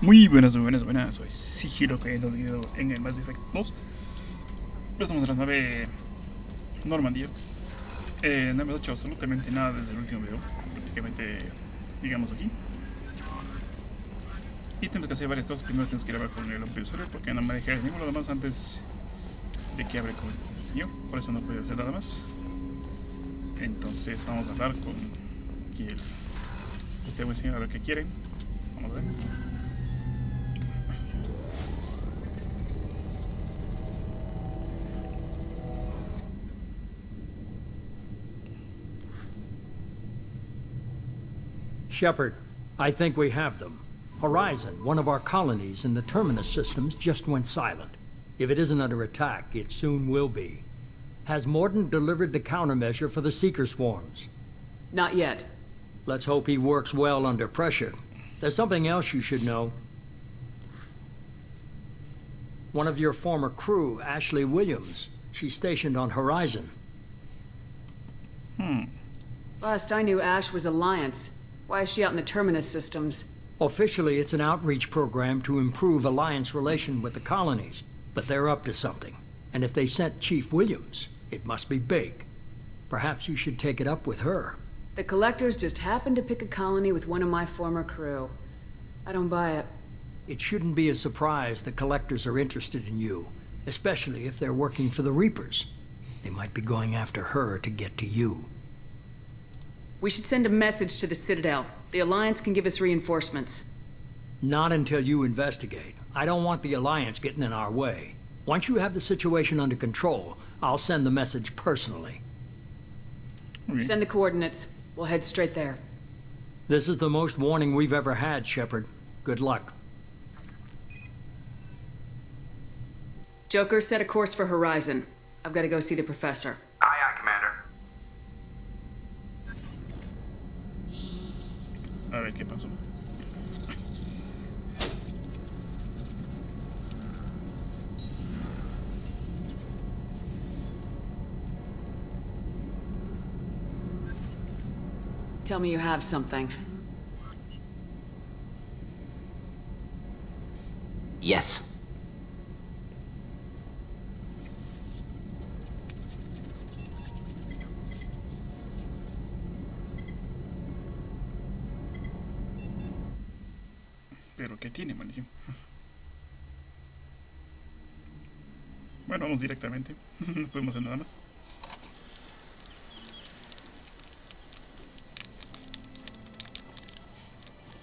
Muy buenas, soy Sigiloco Games en el Mass Effect 2. Estamos en la nave Normandía. No hemos hecho absolutamente nada desde el último video, prácticamente llegamos aquí. Y tenemos que hacer varias cosas. Primero tenemos que grabar con el hombre usuario porque no me dejé ningún lado más antes de que hable con este señor. Por eso no puedo hacer nada más. Entonces vamos a hablar con este buen señor a ver qué quiere. Vamos a ver. Shepard, I think we have them. Horizon, one of our colonies in the Terminus systems, just went silent. If it isn't under attack, it soon will be. Has Mordant delivered the countermeasure for the Seeker swarms? Not yet. Let's hope he works well under pressure. There's something else you should know. One of your former crew, Ashley Williams, she's stationed on Horizon. Last I knew, Ash was Alliance. Why is she out in the Terminus systems? Officially, it's an outreach program to improve Alliance relation with the colonies, but they're up to something. And if they sent Chief Williams, it must be big. Perhaps you should take it up with her. The Collectors just happened to pick a colony with one of my former crew. I don't buy it. It shouldn't be a surprise the Collectors are interested in you, especially if they're working for the Reapers. They might be going after her to get to you. We should send a message to the Citadel. The Alliance can give us reinforcements. Not until you investigate. I don't want the Alliance getting in our way. Once you have the situation under control, I'll send the message personally. Send the coordinates. We'll head straight there. This is the most warning we've ever had, Shepard. Good luck. Joker, set a course for Horizon. I've got to go see the professor. Aye, aye, Commander. A ver qué pasó. Tell me you have something. Yes. Pero ¿qué tiene, maldición? Bueno, vamos directamente. No podemos hacer nada más.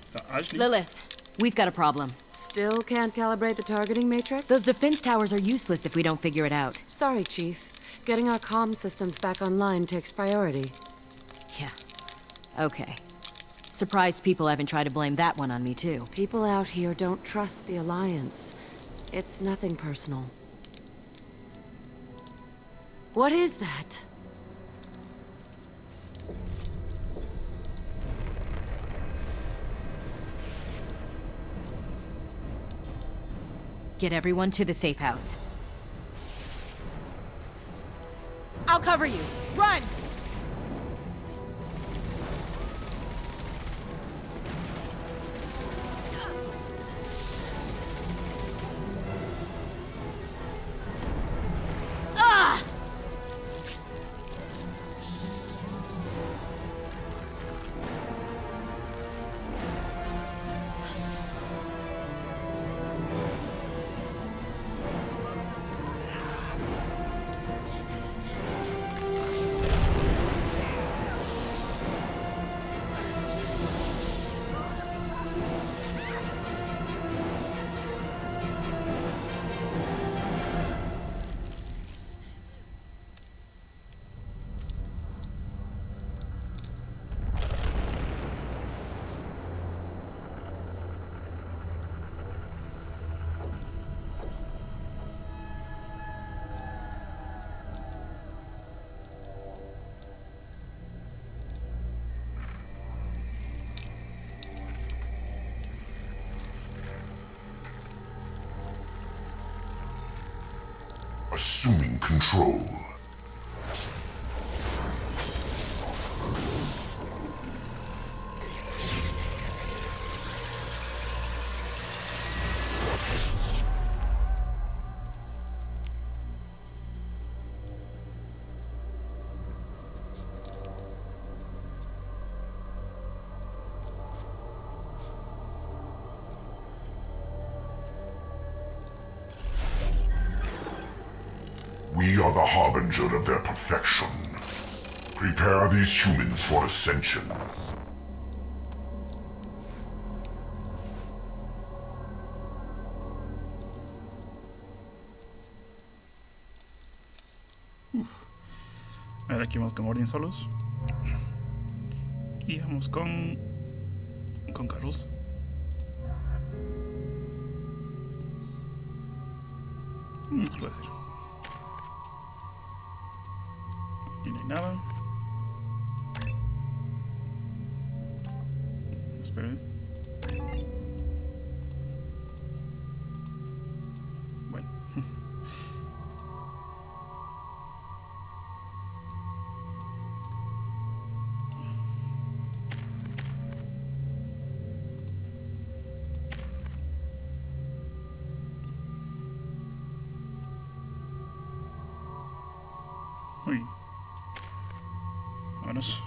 Está Ashley. Lilith, we've got a problem. Still can't calibrate the targeting matrix? Those defense towers are useless if we don't figure it out. Sorry, Chief. Getting our comm systems back online takes priority. Yeah. Okay. Surprised people haven't tried to blame that one on me, too. People out here don't trust the Alliance. It's nothing personal. What is that? Get everyone to the safe house. I'll cover you. Run! Assuming control. are the harbinger of their perfection. Prepare these humans for ascension. Uf. A ver, aquí vamos con orden solos. Y vamos con Carlos. Puede ser. Aquí no hay nada. Esperen. Bueno. Uy. Vámonos.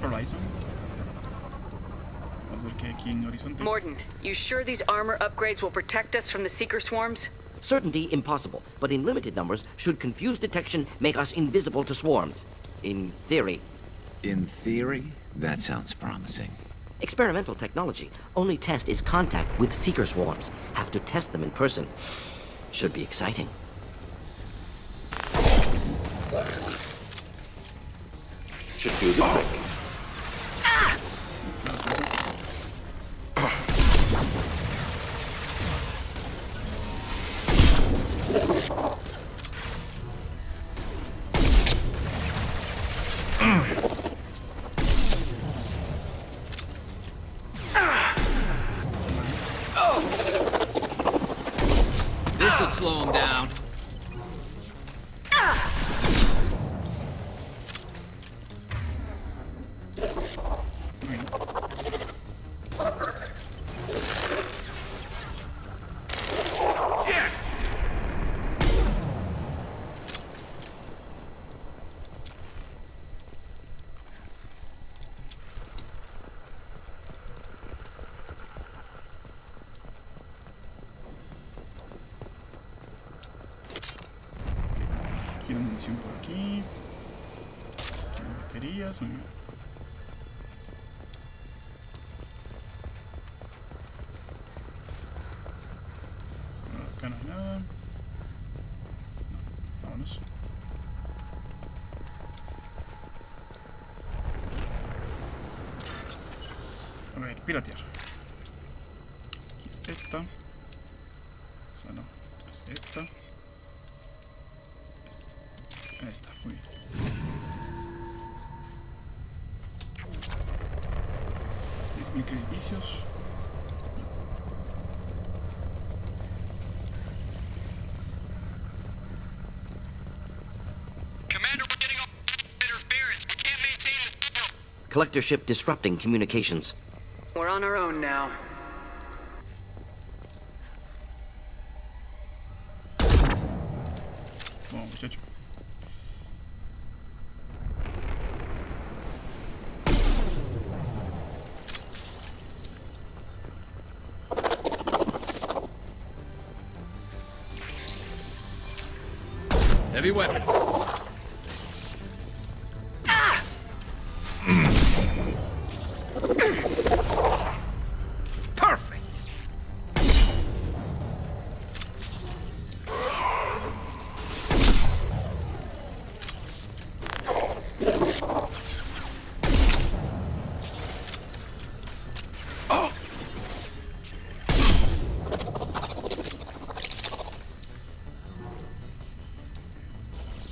Horizon. Vamos a ver qué hay aquí en Horizonte. Morden, you sure these armor upgrades will protect us from the Seeker swarms? Certainty impossible, but in limited numbers, should confused detection make us invisible to swarms. In theory. In theory? That sounds promising. Experimental technology. Only test is contact with Seeker swarms. Have to test them in person. Should be exciting. Should do the trick. This should slow him down. Tiene munición por aquí. Baterías. Muy bien. Acá no hay nada. No. Vámonos. A ver, piratear. Aquí es esta. O sea, no. Es esta. Ahí está, muy bien. $6,000 crediticios. Commander, we're getting all interference. We can't maintain it. Collector ship disrupting communications. We're on our own now. Vamos, muchacho. Heavy weapon. Perfect.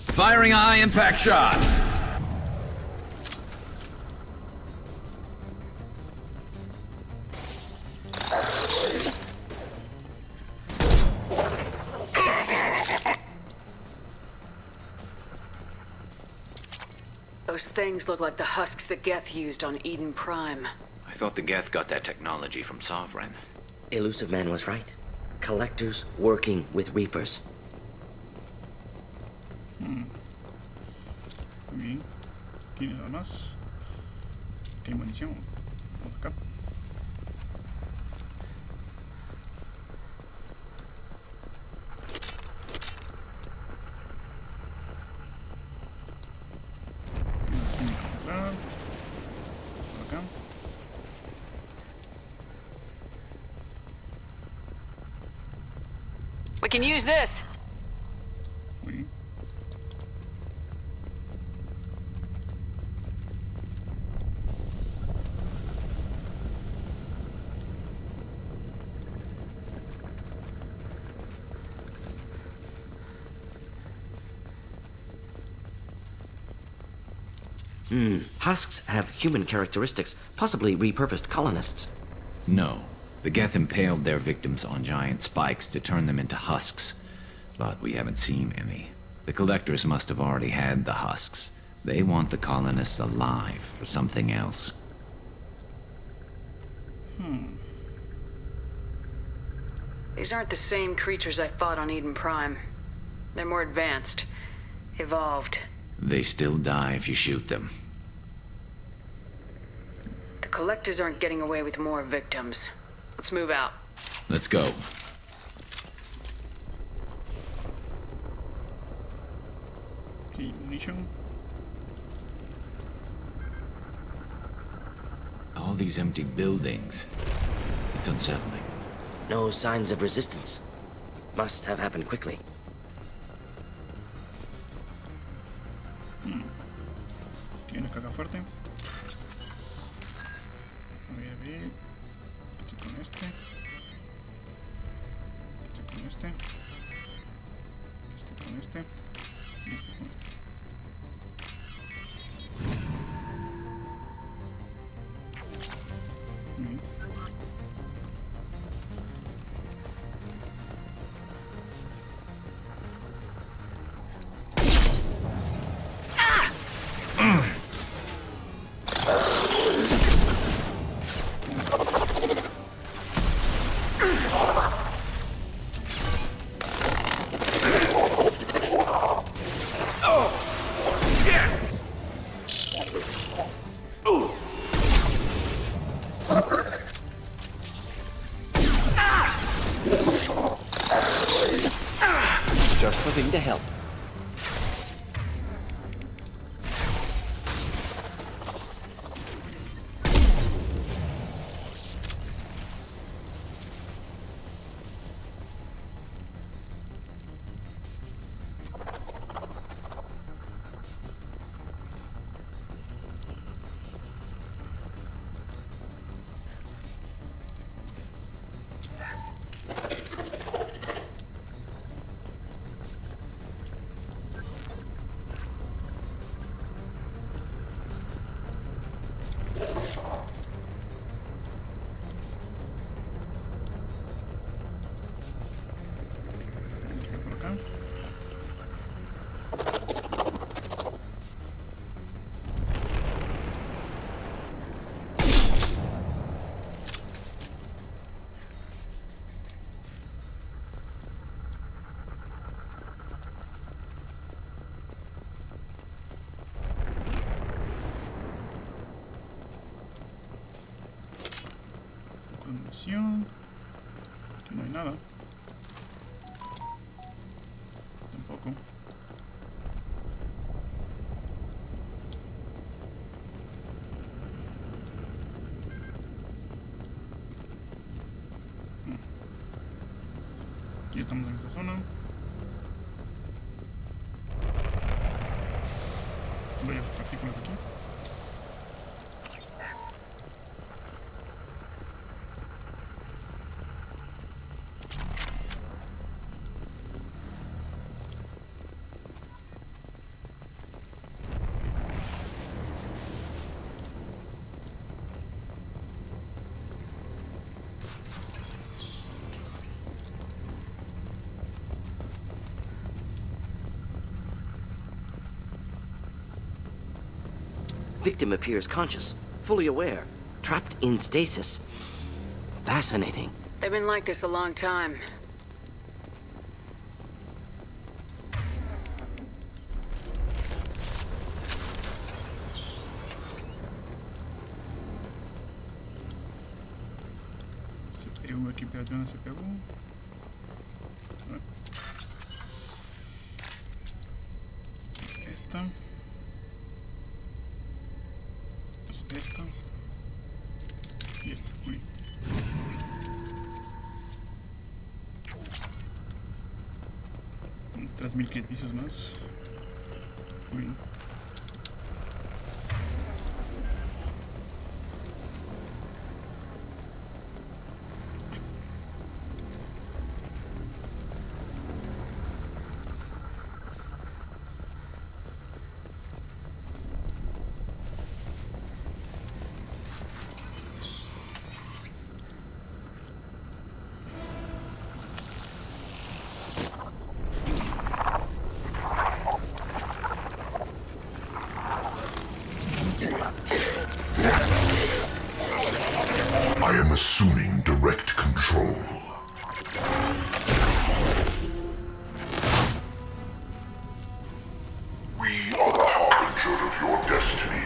Firing a high-impact shot. Those things look like the husks that Geth used on Eden Prime. I thought the Geth got that technology from Sovereign. Elusive Man was right. Collectors working with Reapers. Muy bien. ¿Tiene nada más? ¿Qué munición? Vamos acá. Por acá. We can use this. Muy bien. Husks have human characteristics, possibly repurposed colonists. No. The Geth impaled their victims on giant spikes to turn them into husks. But we haven't seen any. The collectors must have already had the husks. They want the colonists alive for something else. These aren't the same creatures I fought on Eden Prime. They're more advanced. Evolved. They still die if you shoot them. The collectors aren't getting away with more victims. Let's move out. Let's go. Okay, munition. All these empty buildings. It's unsettling. No signs of resistance. Must have happened quickly. Tiene caja fuerte. Voy a ver. Este con este. Este con este. Este con este. Y este con este. Muy bien. Just hoping to help. Por acá. Condición. Aquí no hay nada. Tampoco. Aquí estamos en esta zona. Varios partículas aquí. victim appears conscious, fully aware, trapped in stasis. Fascinating. They've been like this a long time. CPU aqui perto da CPU. Esta. Esta. Y esta. Muy bien. Unos 3000 credicios más. Muy bien. I am assuming direct control. We are the harbinger of your destiny.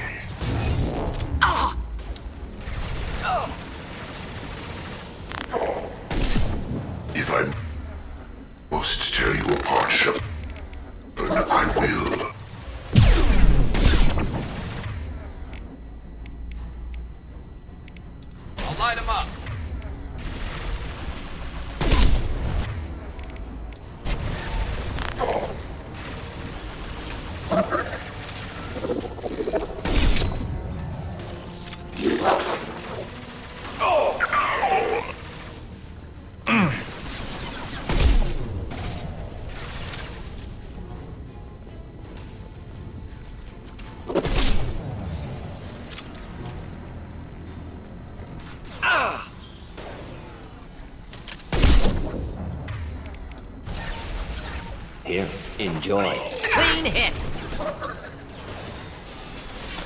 If I must tear you apart, Shepard, I will. I'll light him up. Here, enjoy. Clean hit!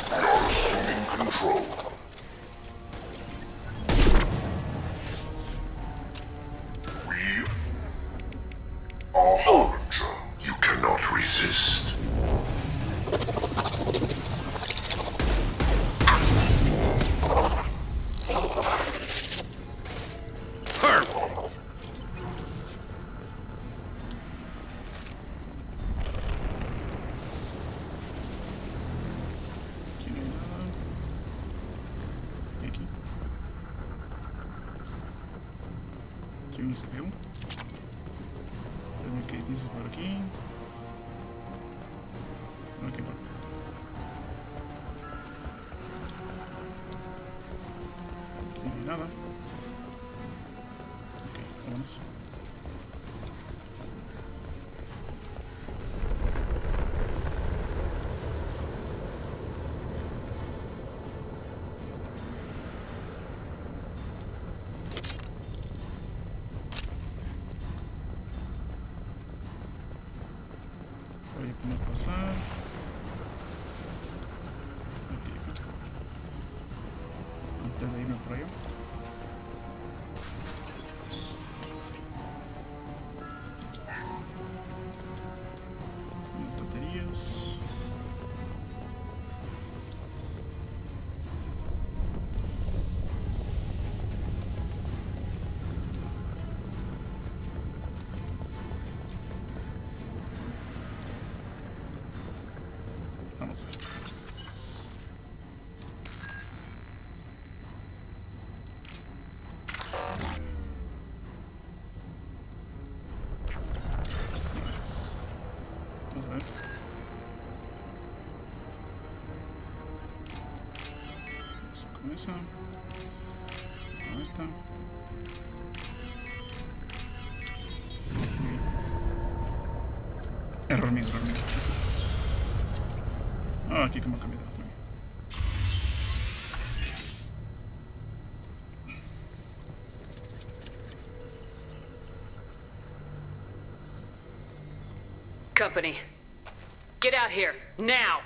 We are assuming control. We are harbinger. You cannot resist. Perfect! Aquí no hay nada. Y aquí. Aquí un CPU. 3000 credicios por aquí. Ok, bueno. Aquí no hay nada. Ok, vámonos. Por ahí podemos pasar. Ok, antes de irme por allá. Unas baterías. Vamos a ver. Vamos a ver. Vamos con esa. Con esta. Muy bien. Error mío, error mío. Ah, aquí como cambié. Muy bien. Company. Get out here, now!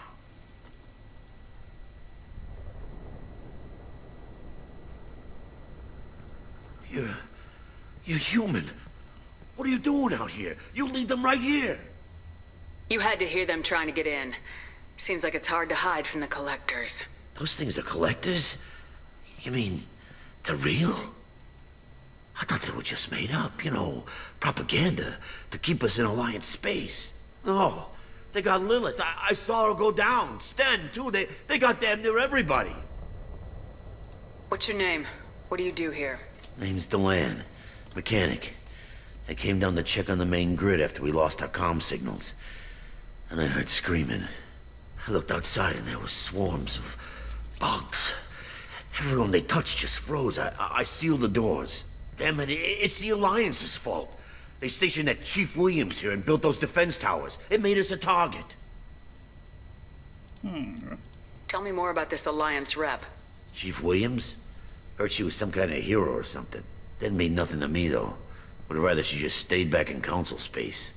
You're human. What are you doing out here? You lead them right here. You had to hear them trying to get in. Seems like it's hard to hide from the collectors. Those things are collectors? You mean, they're real? I thought they were just made up, you know, propaganda to keep us in Alliance space. No, they got Lilith. I saw her go down. Sten, too. They got damn near everybody. What's your name? What do you do here? Name's Delan. Mechanic. I came down to check on the main grid after we lost our comm signals. And I heard screaming. I looked outside and there was swarms of bugs. Everyone they touched just froze. I sealed the doors. Damn it, it's the Alliance's fault. They stationed that Chief Williams here and built those defense towers. It made us a target. Tell me more about this Alliance rep. Chief Williams? Heard she was some kind of hero or something. Didn't mean nothing to me, though. Would rather she just stayed back in Council space.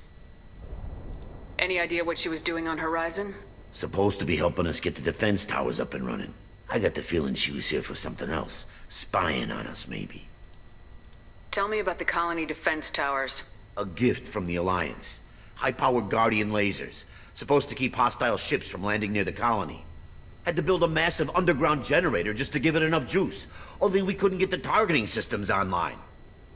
Any idea what she was doing on Horizon? Supposed to be helping us get the defense towers up and running. I got the feeling she was here for something else. Spying on us, maybe. Tell me about the colony defense towers. A gift from the Alliance. High-powered Guardian lasers. Supposed to keep hostile ships from landing near the colony. Had to build a massive underground generator just to give it enough juice. Only we couldn't get the targeting systems online.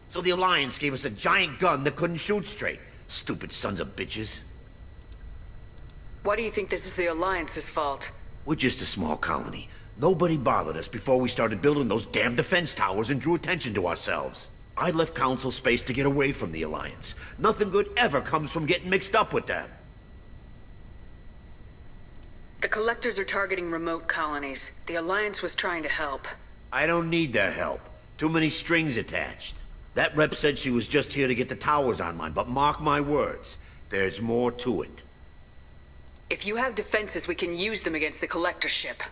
So the Alliance gave us a giant gun that couldn't shoot straight. Stupid sons of bitches. Why do you think this is the Alliance's fault? We're just a small colony. Nobody bothered us before we started building those damn defense towers and drew attention to ourselves. I left Council space to get away from the Alliance. Nothing good ever comes from getting mixed up with them. The Collectors are targeting remote colonies. The Alliance was trying to help. I don't need their help. Too many strings attached. That rep said she was just here to get the towers online, but mark my words, there's more to it. If you have defenses, we can use them against the Collector ship.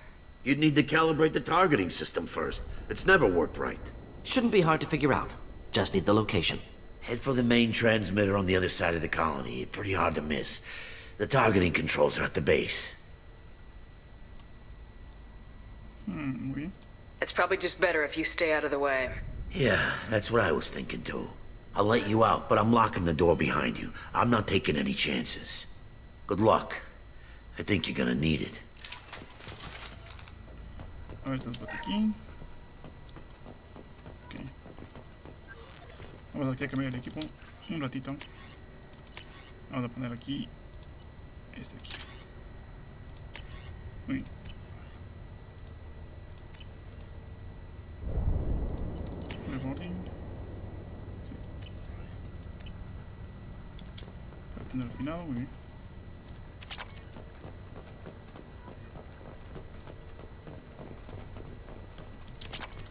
You'd need to calibrate the targeting system first. It's never worked right. Shouldn't be hard to figure out. Just need the location. Head for the main transmitter on the other side of the colony. Pretty hard to miss. The targeting controls are at the base. Oui. It's probably just better if you stay out of the way. Yeah, that's what I was thinking too. I'll let you out, but I'm locking the door behind you. I'm not taking any chances. Good luck. I think you're gonna need it. A ver, estás por aquí. Ok. Vamos aquí a cambiar el equipo un ratito. Vamos a poner aquí este aquí. Muy bien. Reporting. Sí. Para tener afinado, muy bien.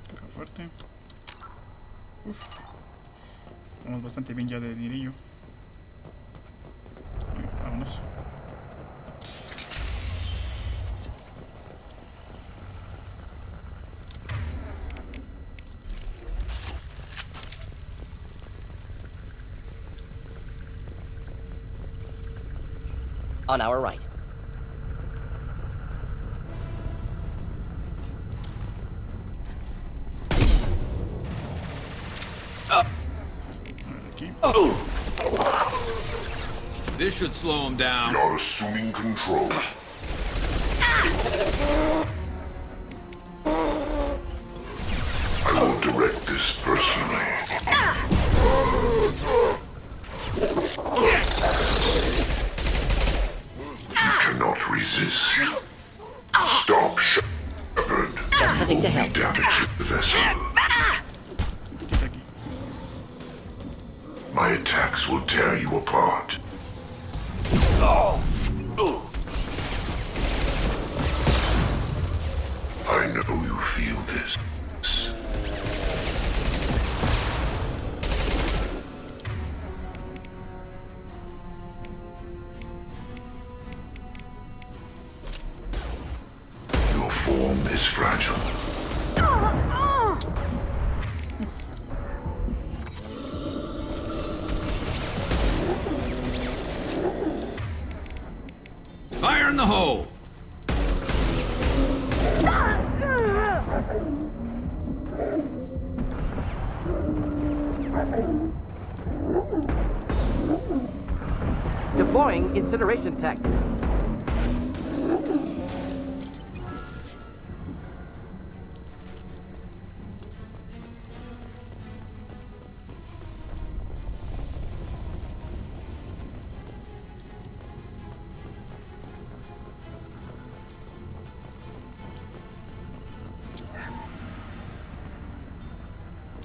Toca fuerte. Uf. Vamos bastante bien ya de dinerillo. Bien, vámonos. On our right. This should slow him down. You're assuming control. I will direct this personally. You cannot resist. Stop, Shepard. Just nothing to help. Damage the vessel. My attacks will tear you apart. I know you feel this. Your form is fragile. Deploying incineration tech.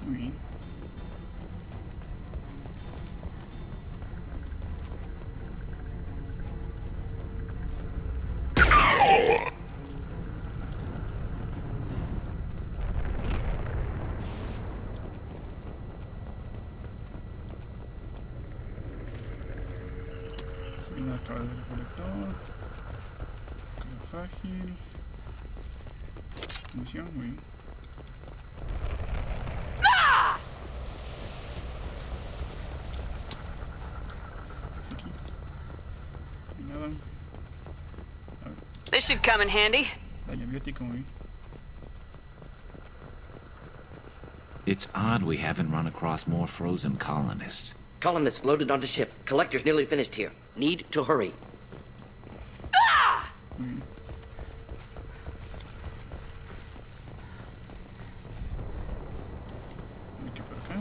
Muy bien. Subir acá del recolector. Carga frágil. Munición, muy bien. Aquí. Y nada. A ver, This should come in handy. daño biótico, muy bien. It's odd we haven't run across more frozen colonists. Colonists loaded onto ship. Collector's nearly finished here. Need to hurry. Muy bien. Aquí por acá.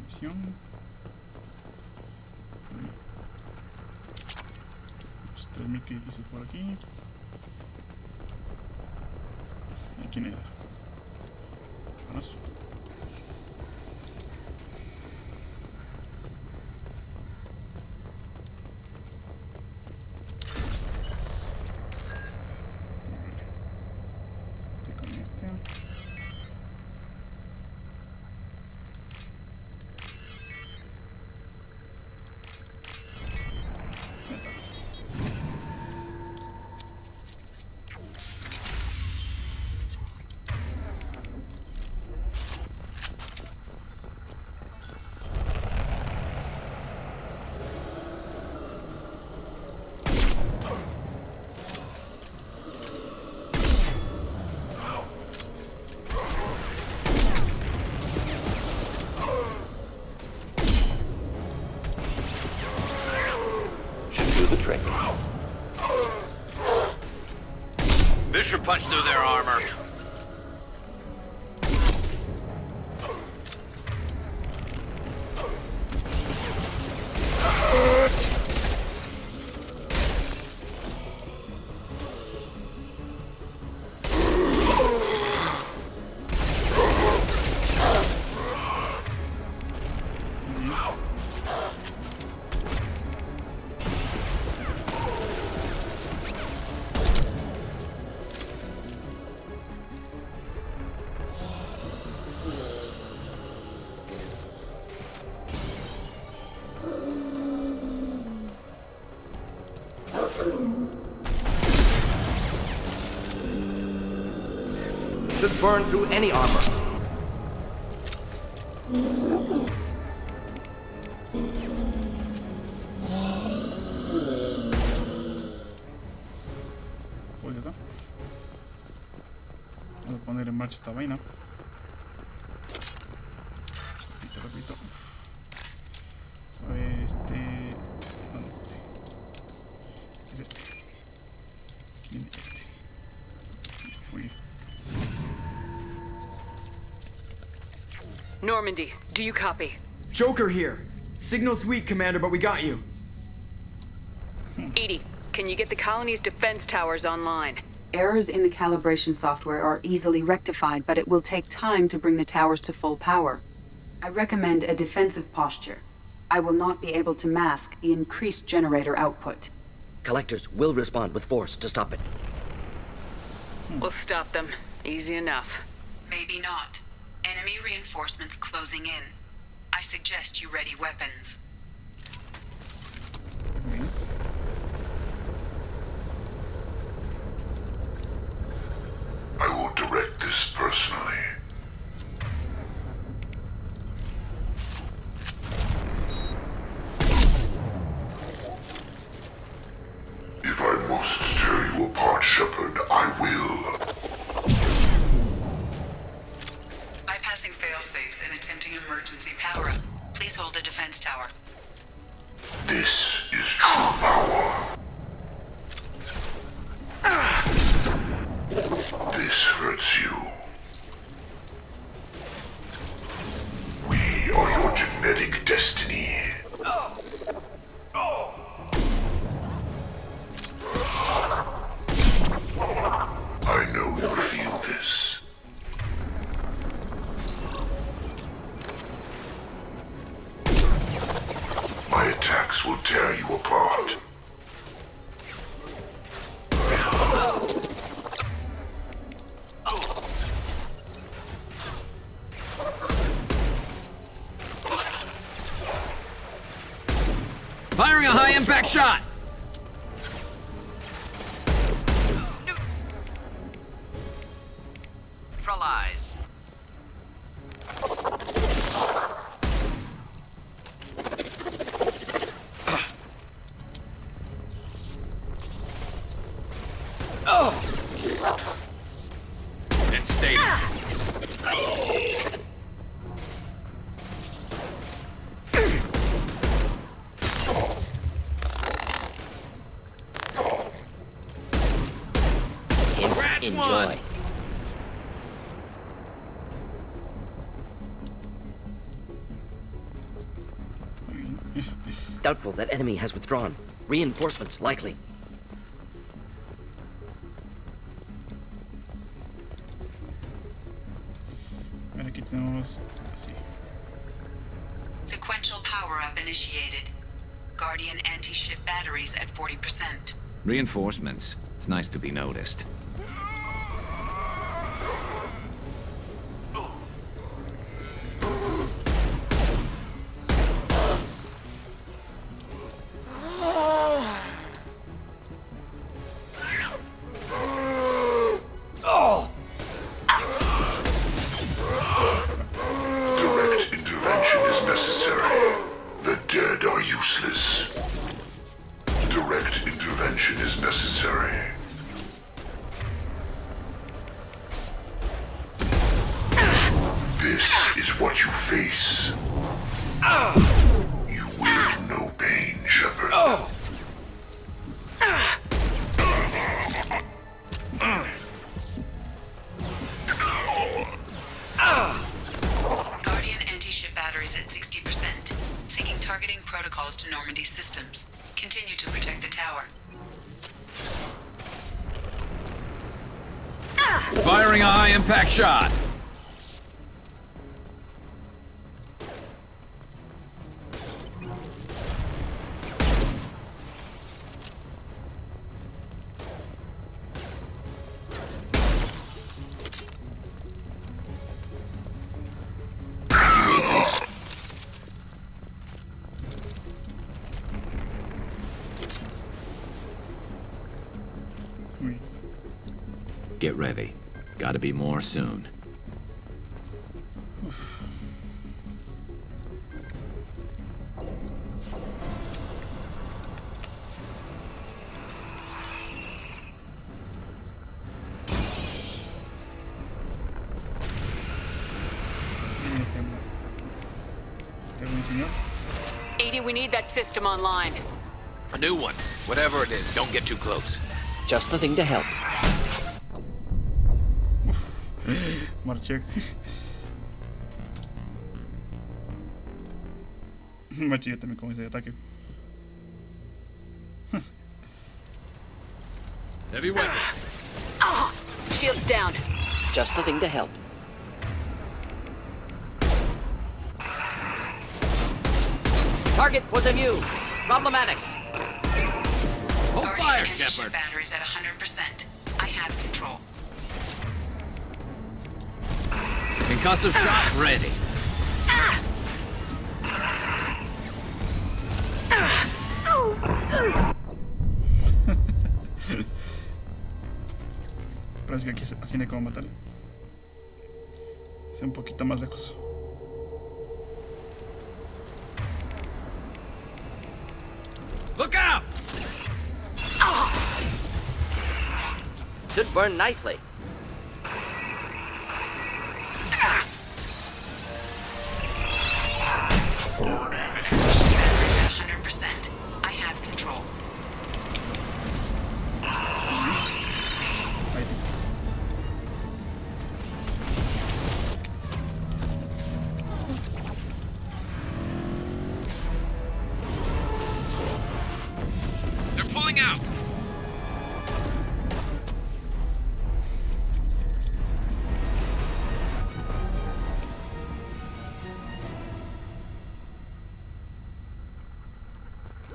Misión. Los 3000 créditos por aquí. ¿Y quién era? Vámonos. Estoy con este. Ya está. Should do the trick. This should punch through their armor. Should burn through any armor. Pues ya está. Vamos a poner en marcha esta vaina. Y te repito. ¿Dónde es este? Es este. ¿Quién es este? Este, muy bien. Normandy, do you copy? Joker here. Signal's weak, Commander, but we got you. Edie, can you get the colony's defense towers online? Errors in the calibration software are easily rectified, but it will take time to bring the towers to full power. I recommend a defensive posture. I will not be able to mask the increased generator output. Collectors will respond with force to stop it. We'll stop them. Easy enough. Maybe not. Enemy reinforcements closing in. I suggest you ready weapons. I will direct this personally. If I must tear you apart, Shepard, I will. smart. Firing a high-impact shot! Neutralize. It's stable. Enjoy. Doubtful that enemy has withdrawn. Reinforcements likely. Aquí tenemos así. Sequential power-up initiated. Guardian anti-ship batteries at 40%. Reinforcements. It's nice to be noticed. Direct intervention is necessary. The dead are useless. Direct intervention is necessary. This is what you face. You will know pain, Shepard. Guardian anti-ship batteries at 60%. Syncing targeting protocols to Normandy systems. Continue to protect the tower. Firing a high-impact shot! Get ready. Gotta be more soon. Edie, we need that system online. A new one. Whatever it is, don't get too close. Just the thing to help. Marché. Marché también con ese ataque. Heavy weapon. Shields down. Just the thing to help. Target was a mule. Problematic. Hold Guardian fire, anti-ship Shepard. batteries at 100%. I have control. Concussive shot ready. Parece que aquí así no hay como matarle. Sea un poquito más lejos. Look out! Should burn nicely. Batteries at 100%. I have control. Ahí sí. They're pulling out.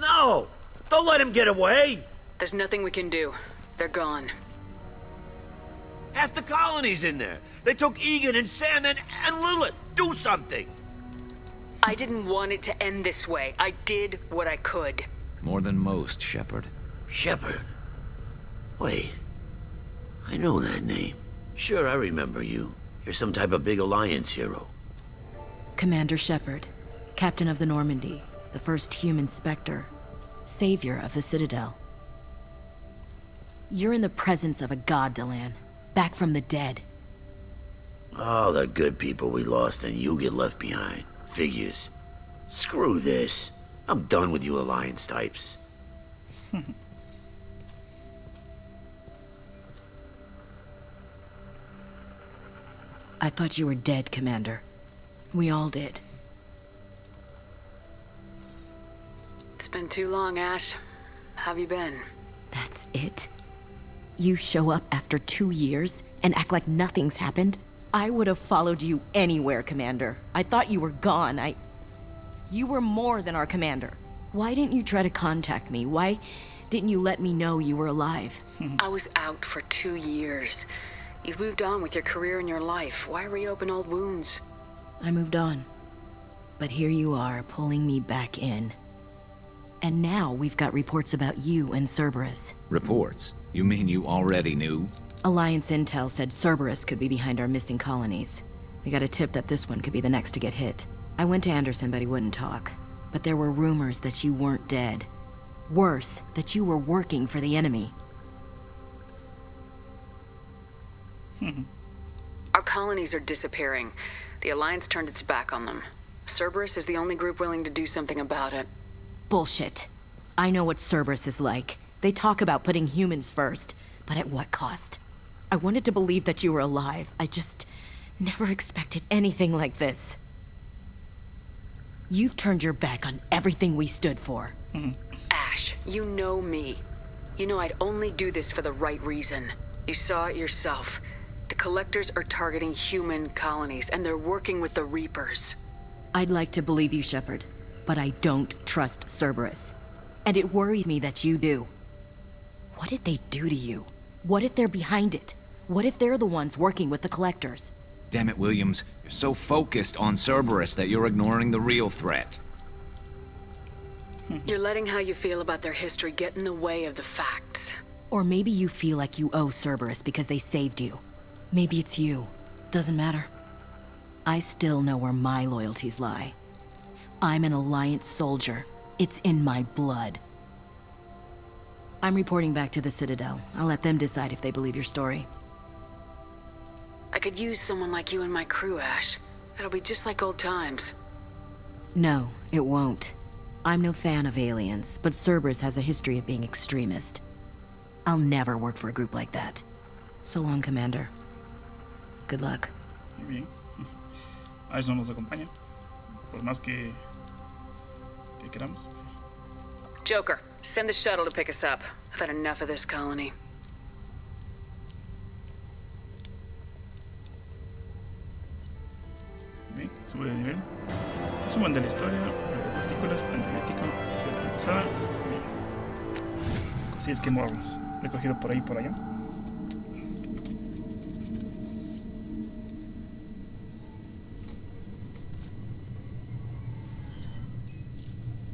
No! Don't let him get away! There's nothing we can do. They're gone. Half the colony's in there. They took Egan and Sam and Lilith. Do something! I didn't want it to end this way. I did what I could. More than most, Shepard. Shepard? Wait. I know that name. Sure, I remember you. You're some type of big Alliance hero. Commander Shepard, Captain of the Normandy, the first human Spectre, savior of the Citadel. You're in the presence of a god, Delan. Back from the dead. All the good people we lost and you get left behind. Figures. Screw this. I'm done with you Alliance types. I thought you were dead, Commander. We all did. It's been too long, Ash. How have you been? That's it? You show up after 2 years and act like nothing's happened? I would have followed you anywhere, Commander. I thought you were gone. You were more than our commander. Why didn't you try to contact me? Why didn't you let me know you were alive? I was out for 2 years. You've moved on with your career and your life. Why reopen old wounds? I moved on. But here you are, pulling me back in. And now we've got reports about you and Cerberus. Reports? You mean you already knew? Alliance intel said Cerberus could be behind our missing colonies. We got a tip that this one could be the next to get hit. I went to Anderson, but he wouldn't talk. But there were rumors that you weren't dead. Worse, that you were working for the enemy. Our colonies are disappearing. The Alliance turned its back on them. Cerberus is the only group willing to do something about it. Bullshit. I know what Cerberus is like. They talk about putting humans first, but at what cost? I wanted to believe that you were alive. I just never expected anything like this. You've turned your back on everything we stood for. Ash, you know me. You know I'd only do this for the right reason. You saw it yourself. The Collectors are targeting human colonies, and they're working with the Reapers. I'd like to believe you, Shepard, but I don't trust Cerberus. And it worries me that you do. What did they do to you? What if they're behind it? What if they're the ones working with the Collectors? Damn it, Williams. You're so focused on Cerberus that you're ignoring the real threat. You're letting how you feel about their history get in the way of the facts. Or maybe you feel like you owe Cerberus because they saved you. Maybe it's you. Doesn't matter. I still know where my loyalties lie. I'm an Alliance soldier. It's in my blood. I'm reporting back to the Citadel. I'll let them decide if they believe your story. I could use someone like you in my crew, Ash. It'll be just like old times. No, it won't. I'm no fan of aliens, but Cerberus has a history of being extremist. I'll never work for a group like that. So long, Commander. Good luck. Muy bien. Ash no nos acompaña. Por más que queramos. Joker, send the shuttle to pick us up. I've had enough of this colony. Bien, sube de nivel. Suman de la historia, partículas, analítico, diferente pasada. Bien. Cosillas que hemos recogido por ahí y por allá.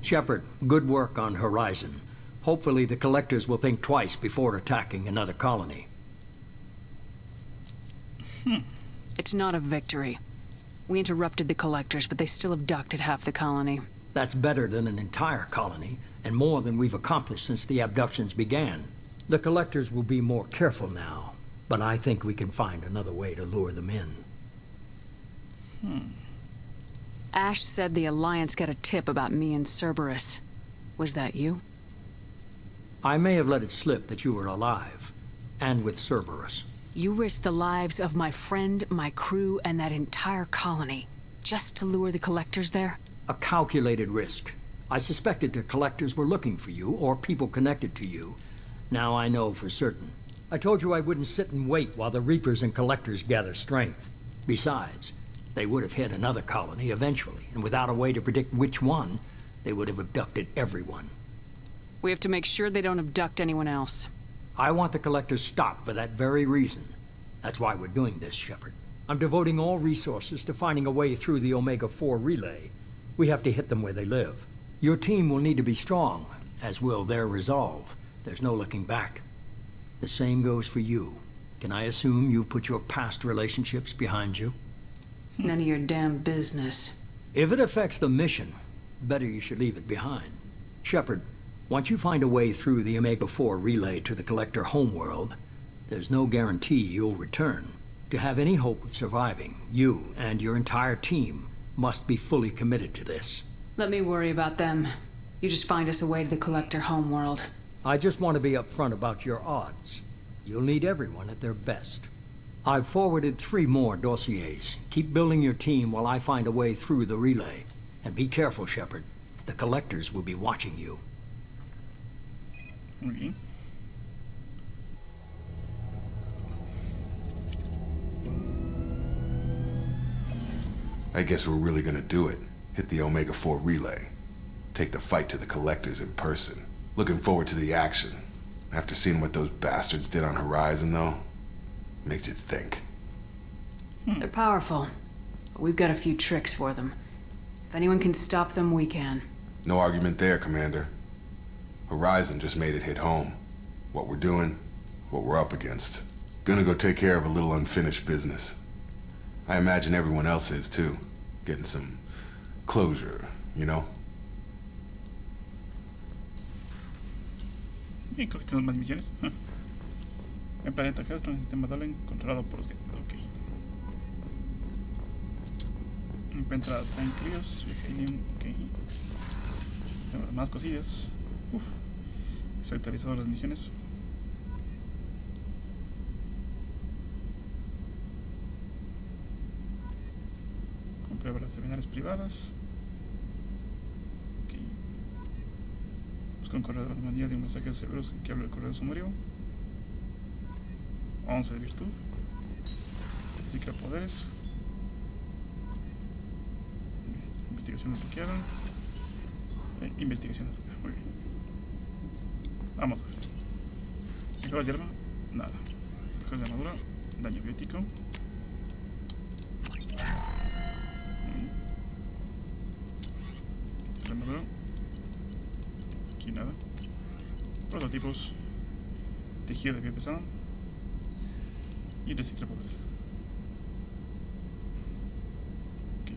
Shepard, good work on Horizon. Hopefully the Collectors will think twice before attacking another colony. It's not a victory. We interrupted the Collectors, but they still abducted half the colony. That's better than an entire colony, and more than we've accomplished since the abductions began. The Collectors will be more careful now, but I think we can find another way to lure them in. Ash said the Alliance got a tip about me and Cerberus. Was that you? I may have let it slip that you were alive, and with Cerberus. You risked the lives of my friend, my crew, and that entire colony, just to lure the Collectors there? A calculated risk. I suspected the Collectors were looking for you, or people connected to you. Now I know for certain. I told you I wouldn't sit and wait while the Reapers and Collectors gather strength. Besides, they would have hit another colony eventually, and without a way to predict which one, they would have abducted everyone. We have to make sure they don't abduct anyone else. I want the collectors stopped for that very reason. That's why we're doing this, Shepard. I'm devoting all resources to finding a way through the Omega-4 relay. We have to hit them where they live. Your team will need to be strong, as will their resolve. There's no looking back. The same goes for you. Can I assume you've put your past relationships behind you? None of your damn business. If it affects the mission, better you should leave it behind. Shepard, once you find a way through the Omega-4 relay to the Collector homeworld, there's no guarantee you'll return. To have any hope of surviving, you and your entire team must be fully committed to this. Let me worry about them. You just find us a way to the Collector homeworld. I just want to be upfront about your odds. You'll need everyone at their best. I've forwarded 3 more dossiers. Keep building your team while I find a way through the relay. And be careful, Shepard. The Collectors will be watching you. Okay. I guess we're really gonna do it. Hit the Omega-4 relay. Take the fight to the Collectors in person. Looking forward to the action. After seeing what those bastards did on Horizon, though, makes you think. They're powerful, but we've got a few tricks for them. If anyone can stop them, we can. No argument there, Commander. Horizon just made it hit home. What we're doing, what we're up against. Gonna go take care of a little unfinished business. I imagine everyone else is, too. Getting some closure, you know? Y coleccionamos más misiones. El planeta Castro en el sistema Dalen controlado por los gatos. Ok. Encuentra tranquilos. Ok. Más cosillas. Uf. Se actualizaron las misiones. Comprueba las terminales privadas. Ok. Busca un correo de la humanidad de un mensaje de seguros en que habla el correo sumario. 11 de virtud. Ciclo de poderes. Investigación bloqueada. Investigación. Muy bien. Vamos a ver. Mejoras de arma. Nada. Mejoras de armadura. Daño biótico. Armadura. Aquí nada. Prototipos. Tejido de pie pesado. Y recicla poderes. Okay.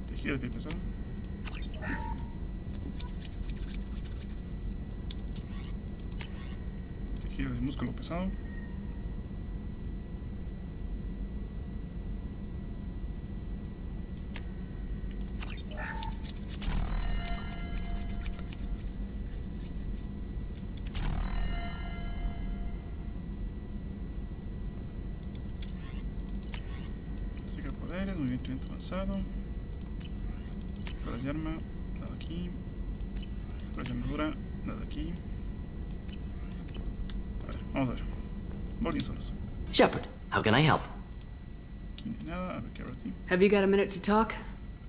Tejido de pie pesado. Tejido de músculo pesado. Movimiento avanzado. Mejoras de arma. Nada aquí. Mejoras de armadura. Nada aquí. A ver, vamos a ver. Boarding solos. Shepard, how can I help? Aquí no hay nada. A ver qué aquí. Have you got a minute to talk?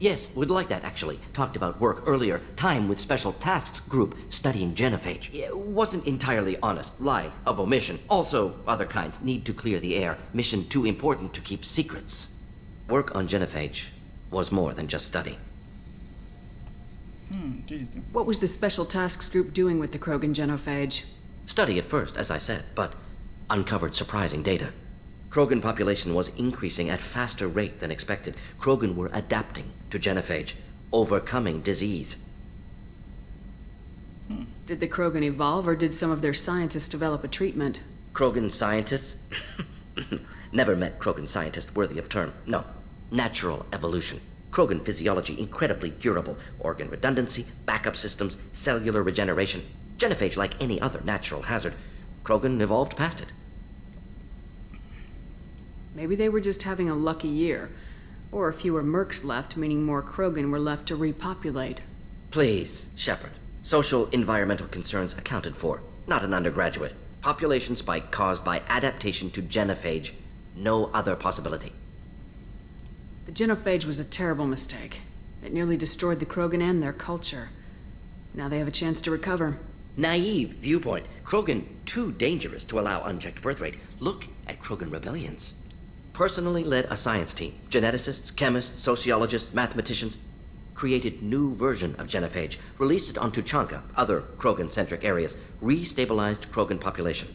Yes, we'd like that, actually. Talked about work earlier. Time with Special Tasks Group studying genophage. It wasn't entirely honest. Lie of omission. Also, other kinds. Need to clear the air. Mission too important to keep secrets. Work on genophage was more than just study. What was the Special Tasks Group doing with the Krogan genophage? Study at first, as I said, but uncovered surprising data. Krogan population was increasing at faster rate than expected. Krogan were adapting to genophage, overcoming disease. Did the Krogan evolve, or did some of their scientists develop a treatment? Krogan scientists? Never met Krogan scientist worthy of term. No. Natural evolution. Krogan physiology incredibly durable. Organ redundancy, backup systems, cellular regeneration. Genophage like any other natural hazard. Krogan evolved past it. Maybe they were just having a lucky year. Or fewer mercs left, meaning more Krogan were left to repopulate. Please, Shepard. Social environmental concerns accounted for. Not an undergraduate. Population spike caused by adaptation to genophage. No other possibility. The genophage was a terrible mistake. It nearly destroyed the Krogan and their culture. Now they have a chance to recover. Naive viewpoint. Krogan too dangerous to allow unchecked birth rate. Look at Krogan rebellions. Personally led a science team. Geneticists, chemists, sociologists, mathematicians. Created new version of genophage. Released it on Tuchanka, other Krogan-centric areas. Restabilized Krogan population.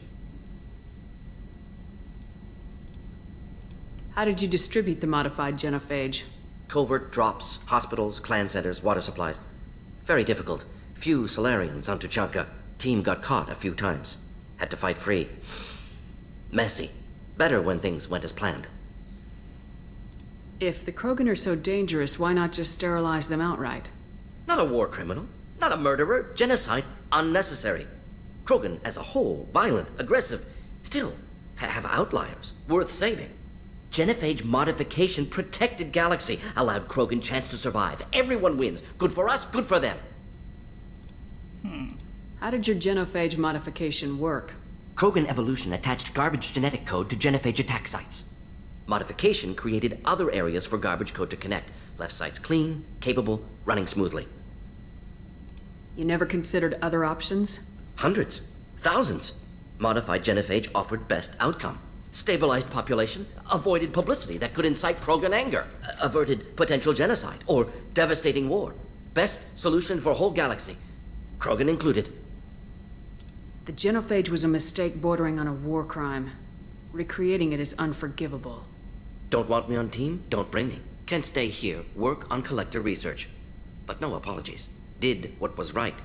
How did you distribute the modified genophage? Covert drops, hospitals, clan centers, water supplies. Very difficult. Few Solarians on Tuchanka. Team got caught a few times. Had to fight free. Messy. Better when things went as planned. If the Krogan are so dangerous, why not just sterilize them outright? Not a war criminal. Not a murderer. Genocide. Unnecessary. Krogan as a whole, violent, aggressive. Still, have outliers. Worth saving. Genophage modification protected galaxy. Allowed Krogan chance to survive. Everyone wins. Good for us, good for them. How did your genophage modification work? Krogan evolution attached garbage genetic code to genophage attack sites. Modification created other areas for garbage code to connect. Left sites clean, capable, running smoothly. You never considered other options? Hundreds. Thousands. Modified genophage offered best outcome. Stabilized population, avoided publicity that could incite Krogan anger, averted potential genocide, or devastating war. Best solution for whole galaxy. Krogan included. The genophage was a mistake bordering on a war crime. Recreating it is unforgivable. Don't want me on team? Don't bring me. Can stay here, work on collector research. But no apologies. Did what was right.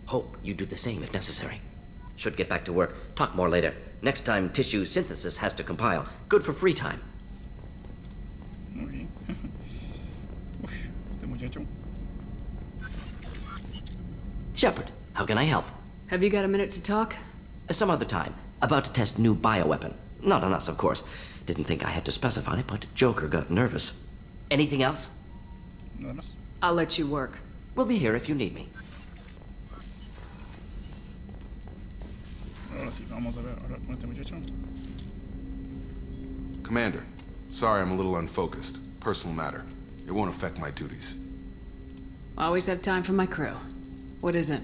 Hope you do the same if necessary. Should get back to work. Talk more later. Next time, tissue synthesis has to compile. Good for free time. Muy bien. Uf, este muchacho. Shepard, how can I help? Have you got a minute to talk? Some other time. About to test new bioweapon. Not on us, of course. Didn't think I had to specify, but Joker got nervous. Anything else? Nada más. I'll let you work. We'll be here if you need me. Ahora sí, vamos a ver ahora con este muchacho. Commander, sorry I'm a little unfocused. Personal matter. It won't affect my duties. Always have time for my crew. What is it?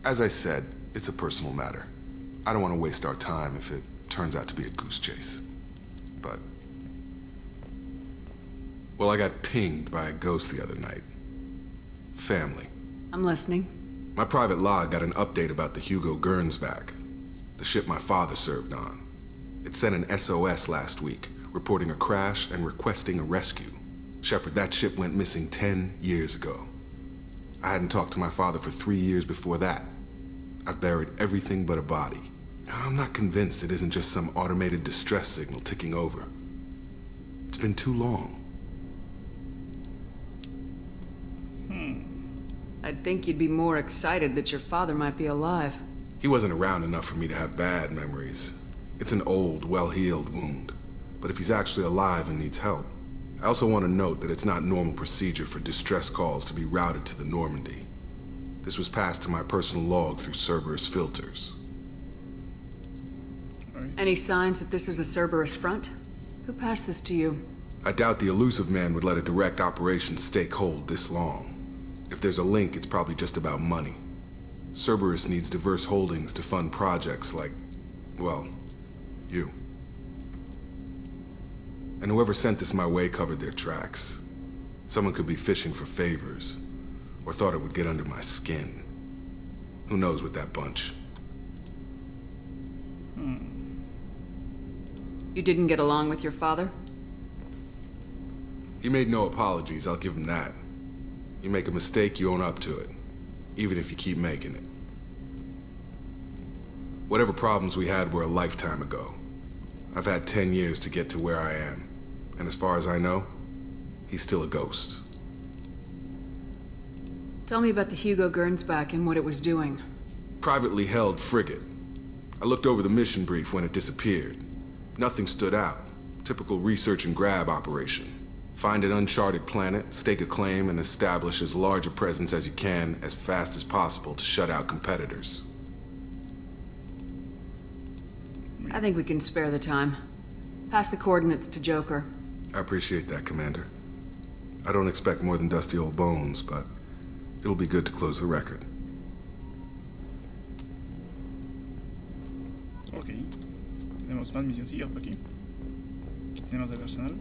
As I said, it's a personal matter. I don't want to waste our time if it turns out to be a goose chase. But... well, I got pinged by a ghost the other night. Family. I'm listening. My private log got an update about the Hugo Gurns back. The ship my father served on. It sent an SOS last week, reporting a crash and requesting a rescue. Shepard, that ship went missing 10 years ago. I hadn't talked to my father for 3 years before that. I've buried everything but a body. I'm not convinced it isn't just some automated distress signal ticking over. It's been too long. I'd think you'd be more excited that your father might be alive. He wasn't around enough for me to have bad memories. It's an old, well-healed wound. But if he's actually alive and needs help, I also want to note that it's not normal procedure for distress calls to be routed to the Normandy. This was passed to my personal log through Cerberus filters. Any signs that this was a Cerberus front? Who passed this to you? I doubt the elusive man would let a direct operation stake hold this long. If there's a link, it's probably just about money. Cerberus needs diverse holdings to fund projects like, well, you. And whoever sent this my way covered their tracks. Someone could be fishing for favors, or thought it would get under my skin. Who knows with that bunch? You didn't get along with your father? He made no apologies, I'll give him that. You make a mistake, you own up to it. Even if you keep making it. Whatever problems we had were a lifetime ago. I've had 10 years to get to where I am. And as far as I know, he's still a ghost. Tell me about the Hugo Gernsback and what it was doing. Privately held frigate. I looked over the mission brief when it disappeared. Nothing stood out. Typical research and grab operation. Find an uncharted planet, stake a claim, and establish as large a presence as you can as fast as possible to shut out competitors. I think we can spare the time. Pass the coordinates to Joker. I appreciate that, Commander. I don't expect more than dusty old bones, but it'll be good to close the record. tenemos más misioncillas por aquí. Aquí tenemos el arsenal.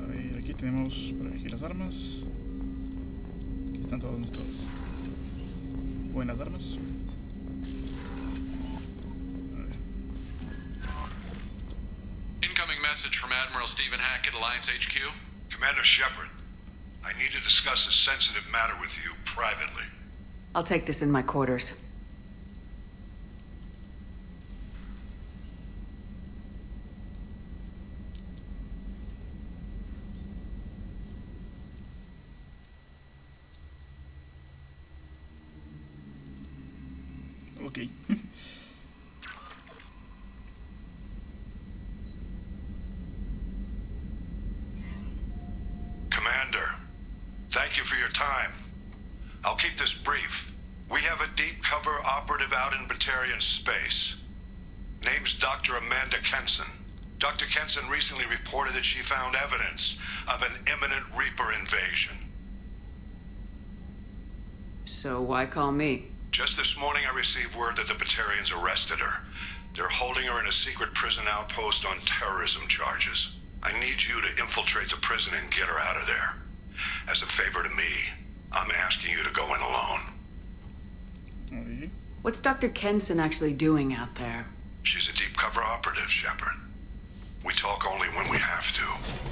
A ver, aquí tenemos por aquí las armas. Aquí están todas nuestras buenas armas. Incoming message from Admiral Stephen Hackett, Alliance HQ. Commander Shepard, I need to discuss a sensitive matter with you privately. I'll take this in my quarters. Okay. Commander, thank you for your time. I'll keep this brief. We have a deep cover operative out in Batarian space. Name's Dr. Amanda Kenson. Dr. Kenson recently reported that she found evidence of an imminent Reaper invasion. So why call me? Just this morning I received word that the Batarians arrested her. They're holding her in a secret prison outpost on terrorism charges. I need you to infiltrate the prison and get her out of there. As a favor to me, I'm asking you to go in alone. What's Dr. Kenson actually doing out there? She's a deep cover operative, Shepard. We talk only when we have to.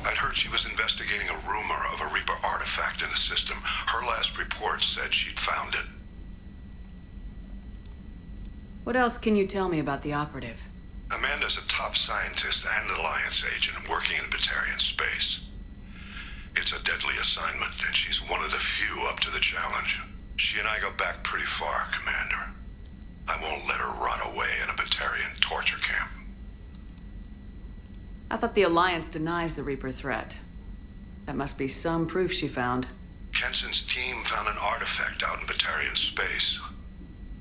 I'd heard she was investigating a rumor of a Reaper artifact in the system. Her last report said she'd found it. What else can you tell me about the operative? Amanda's a top scientist and Alliance agent working in Batarian space. It's a deadly assignment, and she's one of the few up to the challenge. She and I go back pretty far, Commander. I won't let her rot away in a Batarian torture camp. I thought the Alliance denies the Reaper threat. That must be some proof she found. Kenson's team found an artifact out in Batarian space.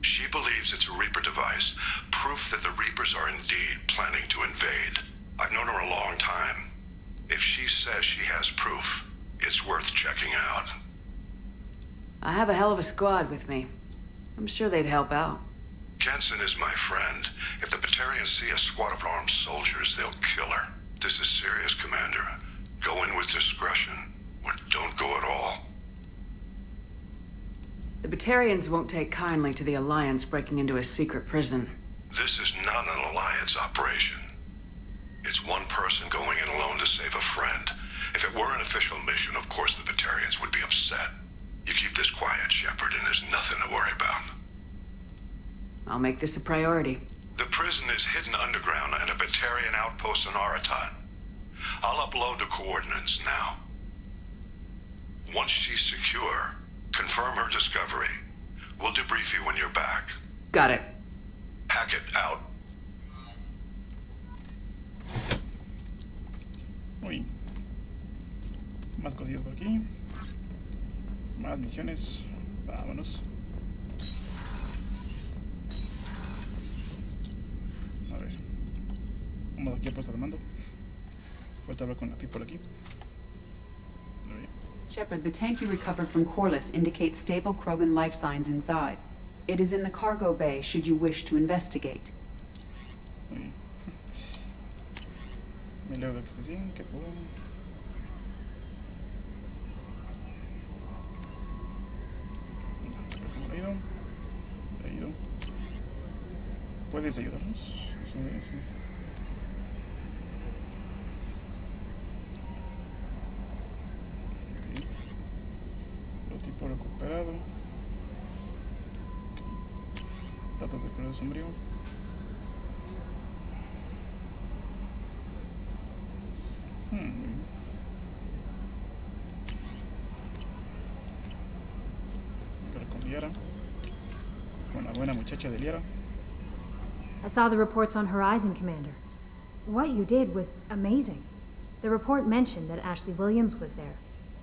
She believes it's a Reaper device, proof that the Reapers are indeed planning to invade. I've known her a long time. If she says she has proof, it's worth checking out. I have a hell of a squad with me. I'm sure they'd help out. Kenson is my friend. If the Batarians see a squad of armed soldiers, they'll kill her. This is serious, Commander. Go in with discretion, or don't go at all. The Batarians won't take kindly to the Alliance breaking into a secret prison. This is not an Alliance operation. It's one person going in alone to save a friend. If it were an official mission, of course the Batarians would be upset. You keep this quiet, Shepard, and there's nothing to worry about. I'll make this a priority. The prison is hidden underground in a Batarian outpost on Aratat. I'll upload the coordinates now. Once she's secure, confirm her discovery. We'll debrief you when you're back. Got it. Hackett out. Uy. Más cosillas por aquí. Más misiones. Vámonos. A ver. Vamos aquí al puesto de mando. Fuerte hablar con la people aquí. Shepard, the tank you recovered from Corliss indicates stable Krogan life signs inside. It is in the cargo bay should you wish to investigate. Uy. Me leo lo que se sigue, que puedo. Leído. ¿Puedes ayudarnos? Eso es. Okay. Prototipo recuperado. Okay. Datos de color sombrío. Con la buena muchacha de Liara. I saw the reports on Horizon, Commander. What you did was amazing. The report mentioned that Ashley Williams was there.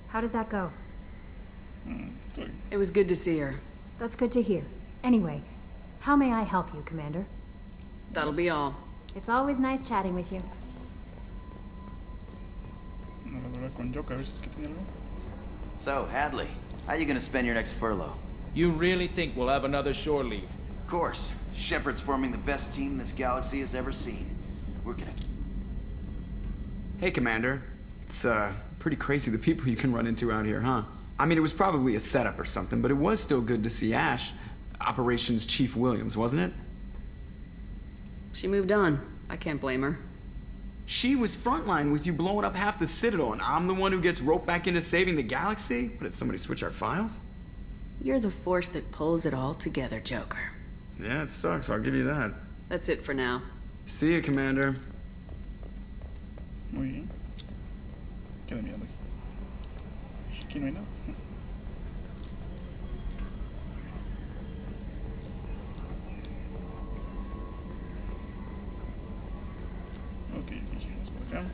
How did that go? It was good to see her. That's good to hear. Anyway, how may I help you, Commander? That'll be all. It's always nice chatting with you. So, Hadley, how you gonna spend your next furlough? You really think we'll have another shore leave? Of course. Shepard's forming the best team this galaxy has ever seen. We're gonna... Hey, Commander. It's, pretty crazy the people you can run into out here, huh? I mean, it was probably a setup or something, but it was still good to see Ash. Operations Chief Williams, wasn't it? She moved on. I can't blame her. She was frontline with you blowing up half the Citadel, and I'm the one who gets roped back into saving the galaxy? What, did somebody switch our files? You're the force that pulls it all together, Joker. Yeah, it sucks, I'll give you that. That's it for now. See you, Commander. Muy bien. Queda mirando aquí. Aquí no hay nada. Ok, vamos por acá.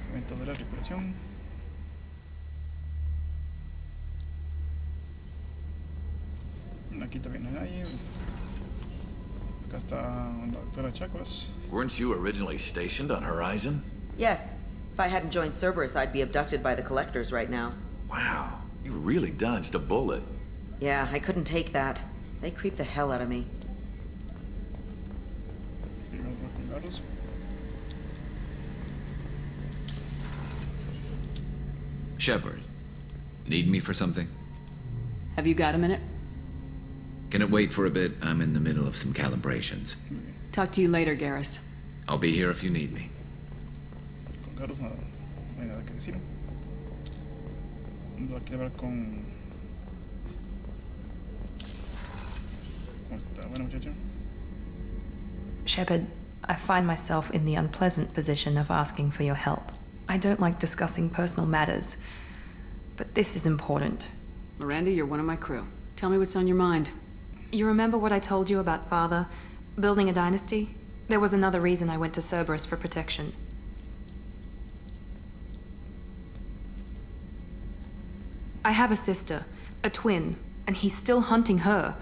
Momento de la recuperación. Aquí también no hay nadie. Acá está la doctora Chakwas. Weren't you originally stationed on Horizon? Yes. If I hadn't joined Cerberus, I'd be abducted by the collectors right now. Wow, you really dodged a bullet. Yeah, I couldn't take that. They creep the hell out of me. Shepard, need me for something? Have you got a minute? Can it wait for a bit? I'm in the middle of some calibrations. Talk to you later, Garrus. I'll be here if you need me. Con Garrus nada, no hay nada que decir. Vamos a hablar con... ¿Cómo está? Buena muchacha. Shepard, I find myself in the unpleasant position of asking for your help. I don't like discussing personal matters, but this is important. Miranda, you're one of my crew. Tell me what's on your mind. You remember what I told you about Father? Building a dynasty? There was another reason I went to Cerberus for protection. I have a sister, a twin, and he's still hunting her.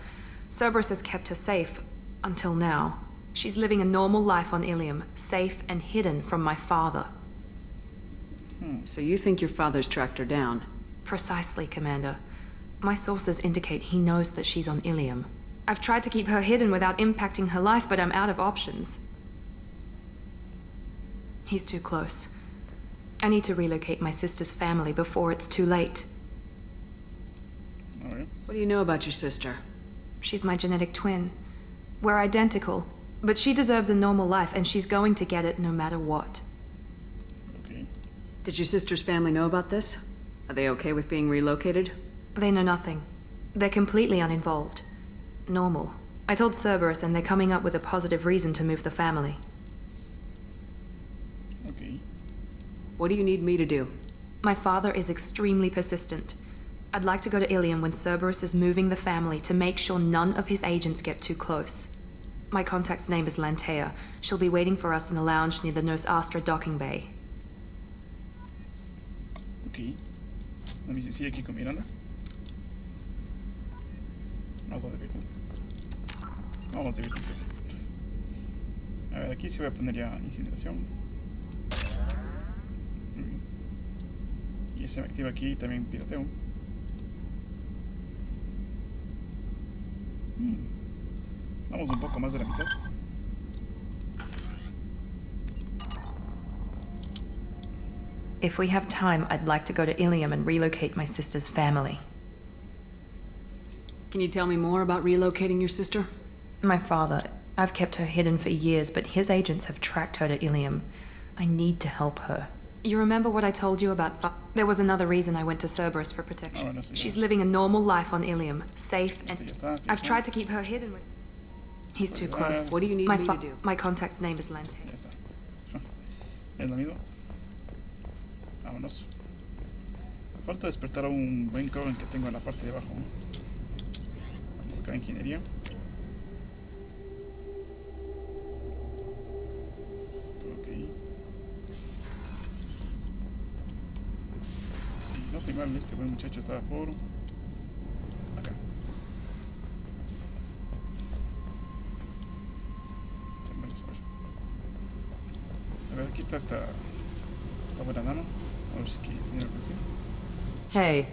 Cerberus has kept her safe, until now. She's living a normal life on Ilium, safe and hidden from my father. So you think your father's tracked her down? Precisely, Commander. My sources indicate he knows that she's on Ilium. I've tried to keep her hidden without impacting her life, but I'm out of options. He's too close. I need to relocate my sister's family before it's too late. What do you know about your sister? She's my genetic twin. We're identical, but she deserves a normal life, and she's going to get it no matter what. Okay. Did your sister's family know about this? Are they okay with being relocated? They know nothing. They're completely uninvolved. Normal. I told Cerberus, and they're coming up with a positive reason to move the family. Okay. What do you need me to do? My father is extremely persistent. I'd like to go to Ilium when Cerberus is moving the family to make sure none of his agents get too close. My contact's name is Lantea. She'll be waiting for us in the lounge near the Nos Astra docking bay. Ok. Let me see, sigue aquí con Miranda. Vamos a divertir. Vamos a divertirse. A ver, aquí se va a poner ya incineración. Muy bien. Y se me activa aquí también pirateo. Vamos un poco más de la mitad. If we have time, I'd like to go to Ilium and relocate my sister's family. Can you tell me more about relocating your sister? My father. I've kept her hidden for years, but his agents have tracked her to Ilium. I need to help her. You remember what I told you about... There was another reason I went to Cerberus for protection. She's living a normal life on Ilium, safe and... I've tried to keep her hidden with... He's too close. What do you need me to do? My contact's name is Lante. Ya está. Es lo mismo. Vámonos. Falta despertar a un buen Coven que tengo en la parte de abajo. Acá ingeniería. Ok. Si no estoy mal, este buen muchacho estaba por acá. A ver, aquí está esta buena dama. A ver si tiene atención. Hey,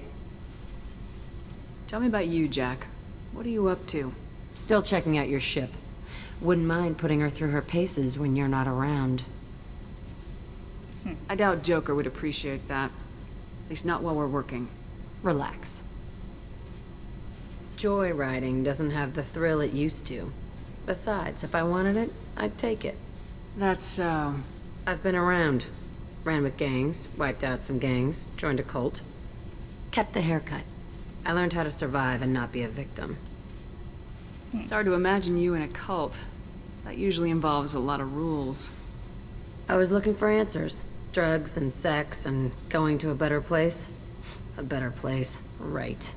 Tell me about you, Jack. What are you up to? Still checking out your ship. Wouldn't mind putting her through her paces when you're not around. I doubt Joker would appreciate that. At least not while we're working. Relax. Joyriding doesn't have the thrill it used to. Besides, if I wanted it, I'd take it. That's so... I've been around. Ran with gangs, wiped out some gangs, joined a cult. Kept the haircut. I learned how to survive and not be a victim. It's hard to imagine you in a cult. That usually involves a lot of rules. I was looking for answers. Drugs and sex and going to a better place. A better place, right.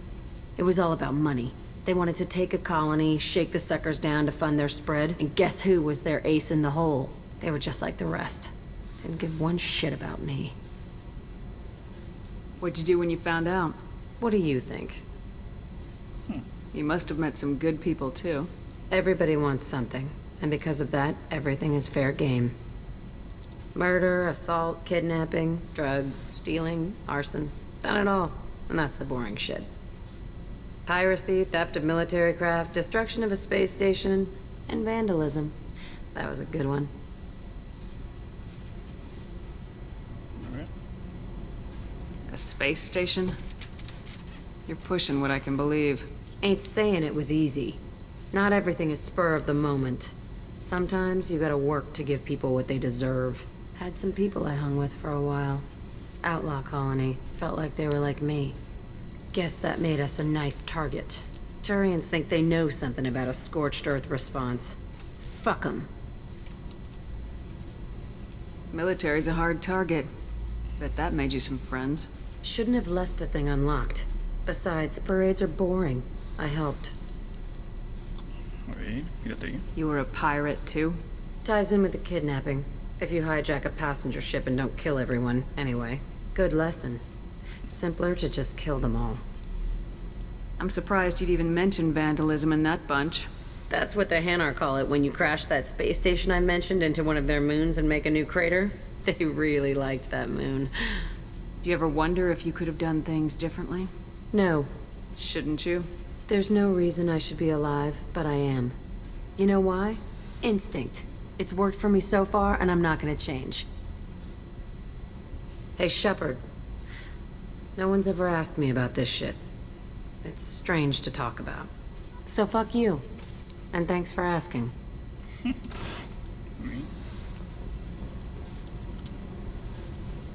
It was all about money. They wanted to take a colony, shake the suckers down to fund their spread, and guess who was their ace in the hole? They were just like the rest. Didn't give one shit about me. What'd you do when you found out? What do you think? You must have met some good people, too. Everybody wants something, and because of that, everything is fair game. Murder, assault, kidnapping, drugs, stealing, arson. Done it all. And that's the boring shit. Piracy, theft of military craft, destruction of a space station, and vandalism. That was a good one. A space station? You're pushing what I can believe. Ain't saying it was easy. Not everything is spur of the moment. Sometimes you gotta work to give people what they deserve. Had some people I hung with for a while. Outlaw colony. Felt like they were like me. Guess that made us a nice target. Turians think they know something about a scorched earth response. Fuck 'em. Military's a hard target. Bet that made you some friends. Shouldn't have left the thing unlocked. Besides, parades are boring. I helped. You were a pirate, too? Ties in with the kidnapping. If you hijack a passenger ship and don't kill everyone, anyway. Good lesson. Simpler to just kill them all. I'm surprised you'd even mention vandalism in that bunch. That's what the Hanar call it when you crash that space station I mentioned into one of their moons and make a new crater. They really liked that moon. Do you ever wonder if you could have done things differently? No. Shouldn't you? There's no reason I should be alive, but I am. You know why? Instinct. It's worked for me so far, and I'm not gonna change. Hey, Shepard. No one's ever asked me about this shit. It's strange to talk about. So fuck you. And thanks for asking.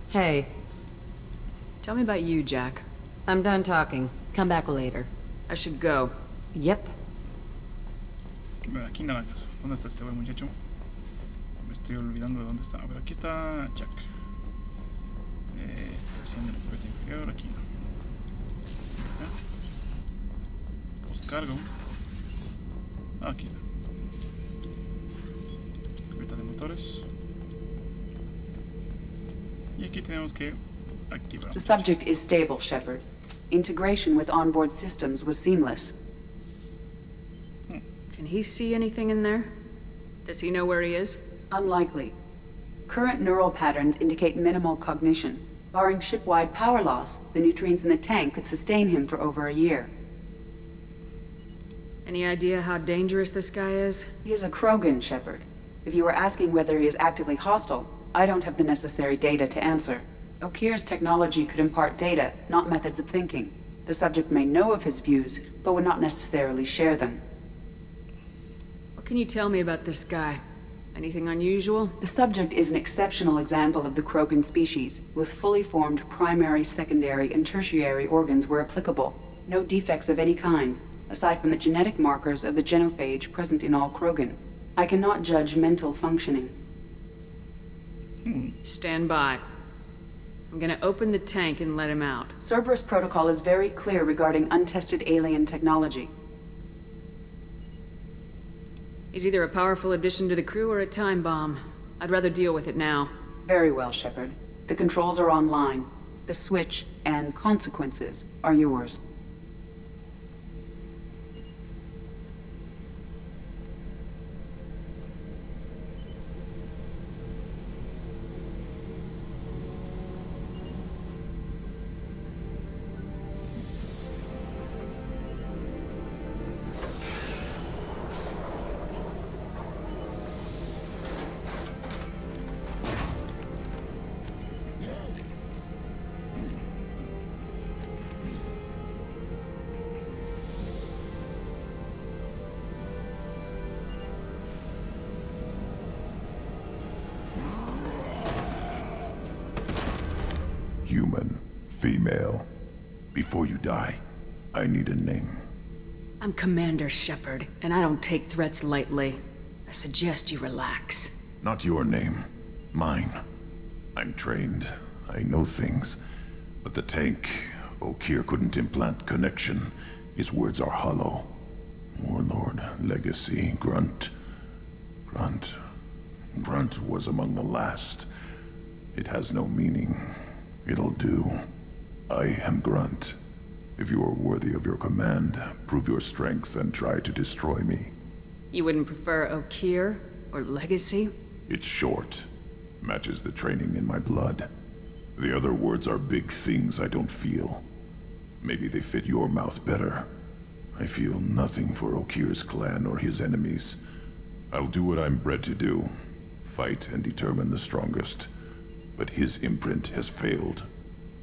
Hey. Tell me about you, Jack. I'm done talking. Come back later. I should go. Yep. Bueno, aquí naranjas. ¿Dónde está este buen muchacho? Me estoy olvidando de dónde está. A ver, aquí está Jack. Estación del juguete inferior, aquí no. Acá. Pues cargo. Ah, aquí está. Cubierta de motores. Y aquí tenemos que activar. The subject is stable, Shepard. Integration with onboard systems was seamless. Can he see anything in there? Does he know where he is? Unlikely. Current neural patterns indicate minimal cognition. Barring ship-wide power loss, the nutrients in the tank could sustain him for over a year. Any idea how dangerous this guy is? He is a Krogan, Shepard. If you were asking whether he is actively hostile, I don't have the necessary data to answer. Okir's technology could impart data, not methods of thinking. The subject may know of his views, but would not necessarily share them. What can you tell me about this guy? Anything unusual? The subject is an exceptional example of the Krogan species, with fully formed primary, secondary, and tertiary organs where applicable. No defects of any kind, aside from the genetic markers of the genophage present in all Krogan. I cannot judge mental functioning. Stand by. I'm gonna open the tank and let him out. Cerberus protocol is very clear regarding untested alien technology. He's either a powerful addition to the crew or a time bomb. I'd rather deal with it now. Very well, Shepard. The controls are online. The switch and consequences are yours. Female. Before you die, I need a name. I'm Commander Shepard, and I don't take threats lightly. I suggest you relax. Not your name. Mine. I'm trained. I know things. But the tank, Okeer couldn't implant connection. His words are hollow. Warlord, Legacy, Grunt. Grunt was among the last. It has no meaning. It'll do. I am Grunt. If you are worthy of your command, prove your strength and try to destroy me. You wouldn't prefer Okeer or Legacy? It's short. Matches the training in my blood. The other words are big things I don't feel. Maybe they fit your mouth better. I feel nothing for Okeer's clan or his enemies. I'll do what I'm bred to do. Fight and determine the strongest. But his imprint has failed.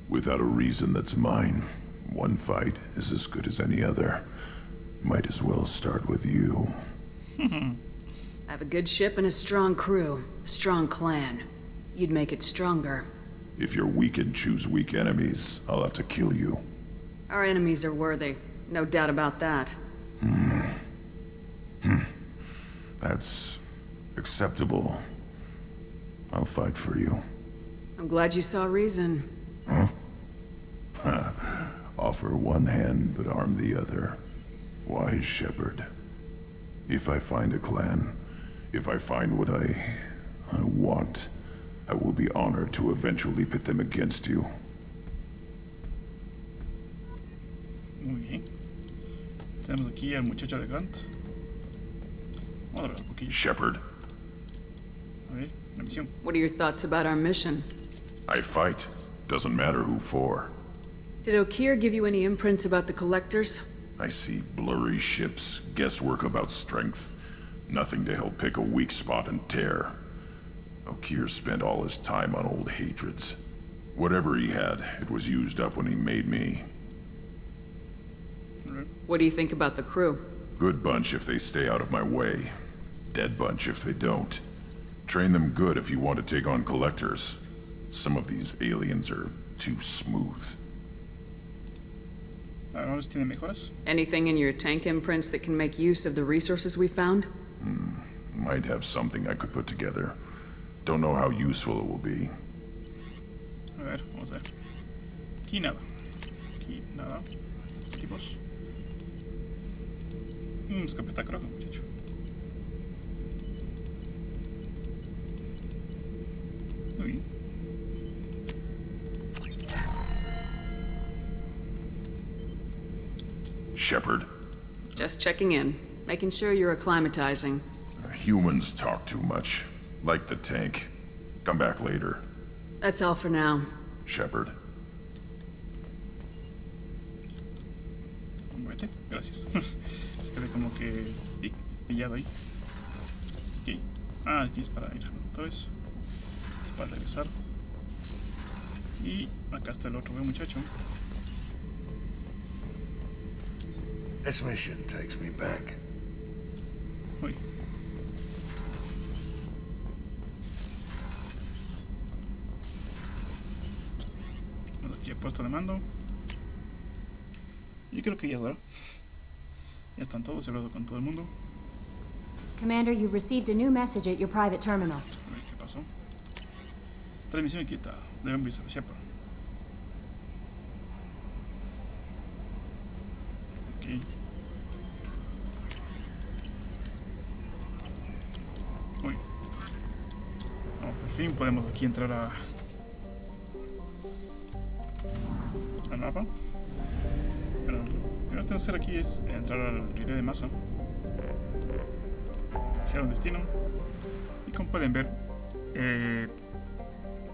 Without a reason that's mine, one fight is as good as any other. Might as well start with you. I have a good ship and a strong crew. A strong clan. You'd make it stronger. If you're weak and choose weak enemies, I'll have to kill you. Our enemies are worthy. No doubt about that. That's acceptable. I'll fight for you. I'm glad you saw reason. Huh? Offer one hand, but arm the other. Wise Shepard. If I find a clan, if I find what I want, I will be honored to eventually pit them against you. Muy bien. Tenemos aquí al muchacho de Grunt. Vamos a ver un poquillo. Shepard. A ver, la misión. What are your thoughts about our mission? I fight. Doesn't matter who for. Did Okeer give you any imprints about the Collectors? I see blurry ships, guesswork about strength. Nothing to help pick a weak spot and tear. Okeer spent all his time on old hatreds. Whatever he had, it was used up when he made me. What do you think about the crew? Good bunch if they stay out of my way. Dead bunch if they don't. Train them good if you want to take on Collectors. Some of these aliens are too smooth. Anything in your tank imprints that can make use of the resources we found? Might have something I could put together. Don't know how useful it will be. A ver, vamos a ver. Aquí nada. Aquí nada. Tipos. Escopeta creo, muchacho. Muy bien. Shepard. Just checking in. Making sure you're acclimatizing. Humans talk too much. Like the tank. Come back later. That's all for now. Shepard. Vete, gracias. Se quedé como que pillado ahí. Ok. Ah, aquí es para ir. Entonces, es para regresar. Y acá está el otro buen muchacho. This mission takes me back. Uy. Aquí he puesto de mando. Y creo que ya es hora. Ya están todos, he hablado con todo el mundo. Commander, you've received a new message at your private terminal. A ver qué pasó. Transmisión quieta. Deben visar a Shepard. Ok. Uy. No, por fin podemos aquí entrar al mapa. Pero lo que tengo que hacer aquí es entrar al relé de masa. Fijar un destino. Y como pueden ver,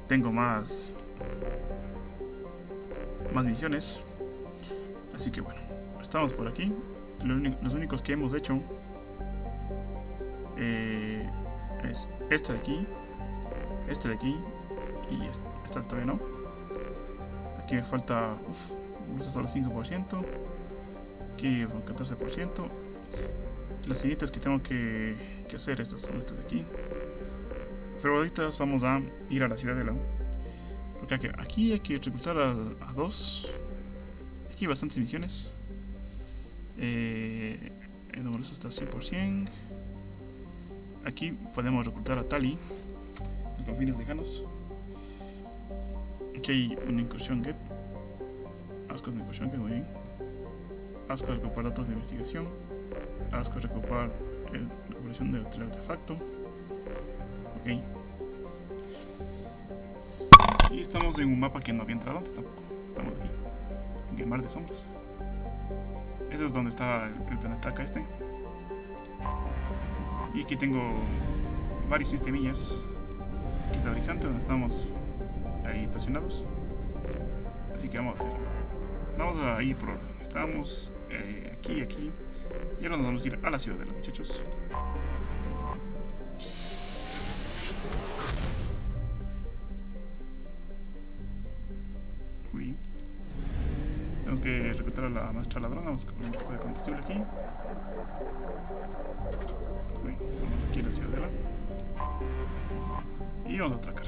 tengo más misiones. Así que bueno, estamos por aquí. Los únicos que hemos hecho es este de aquí y esta todavía no. Aquí me falta solo 5%, aquí es un 14%. Las siguientes que tengo que hacer, estas son estas de aquí. Pero ahorita vamos a ir a la ciudadela Porque aquí hay que reclutar a 2. Aquí hay bastantes misiones. El número está 100%. Aquí podemos reclutar a Tali, los confines lejanos. Aquí hay una incursión Get. Asco de incursión Get, muy bien. Asco de recuperar datos de investigación. Asco de recuperar recuperación del artefacto. Ok. Y estamos en un mapa que no había entrado antes tampoco. Estamos aquí, en el mar de sombras. Ese es donde está el planeta acá este. Y aquí tengo varios sistemillas estabilizantes donde estamos ahí estacionados. Así que vamos a hacer. Vamos a ir por orden. Estamos aquí. Y ahora nos vamos a ir a la ciudadela, muchachos. Uy. Tenemos que reclutar a la maestra ladrona. Vamos a poner un poco de combustible aquí. Uy, vamos aquí a la ciudadela. Y vamos a atracar.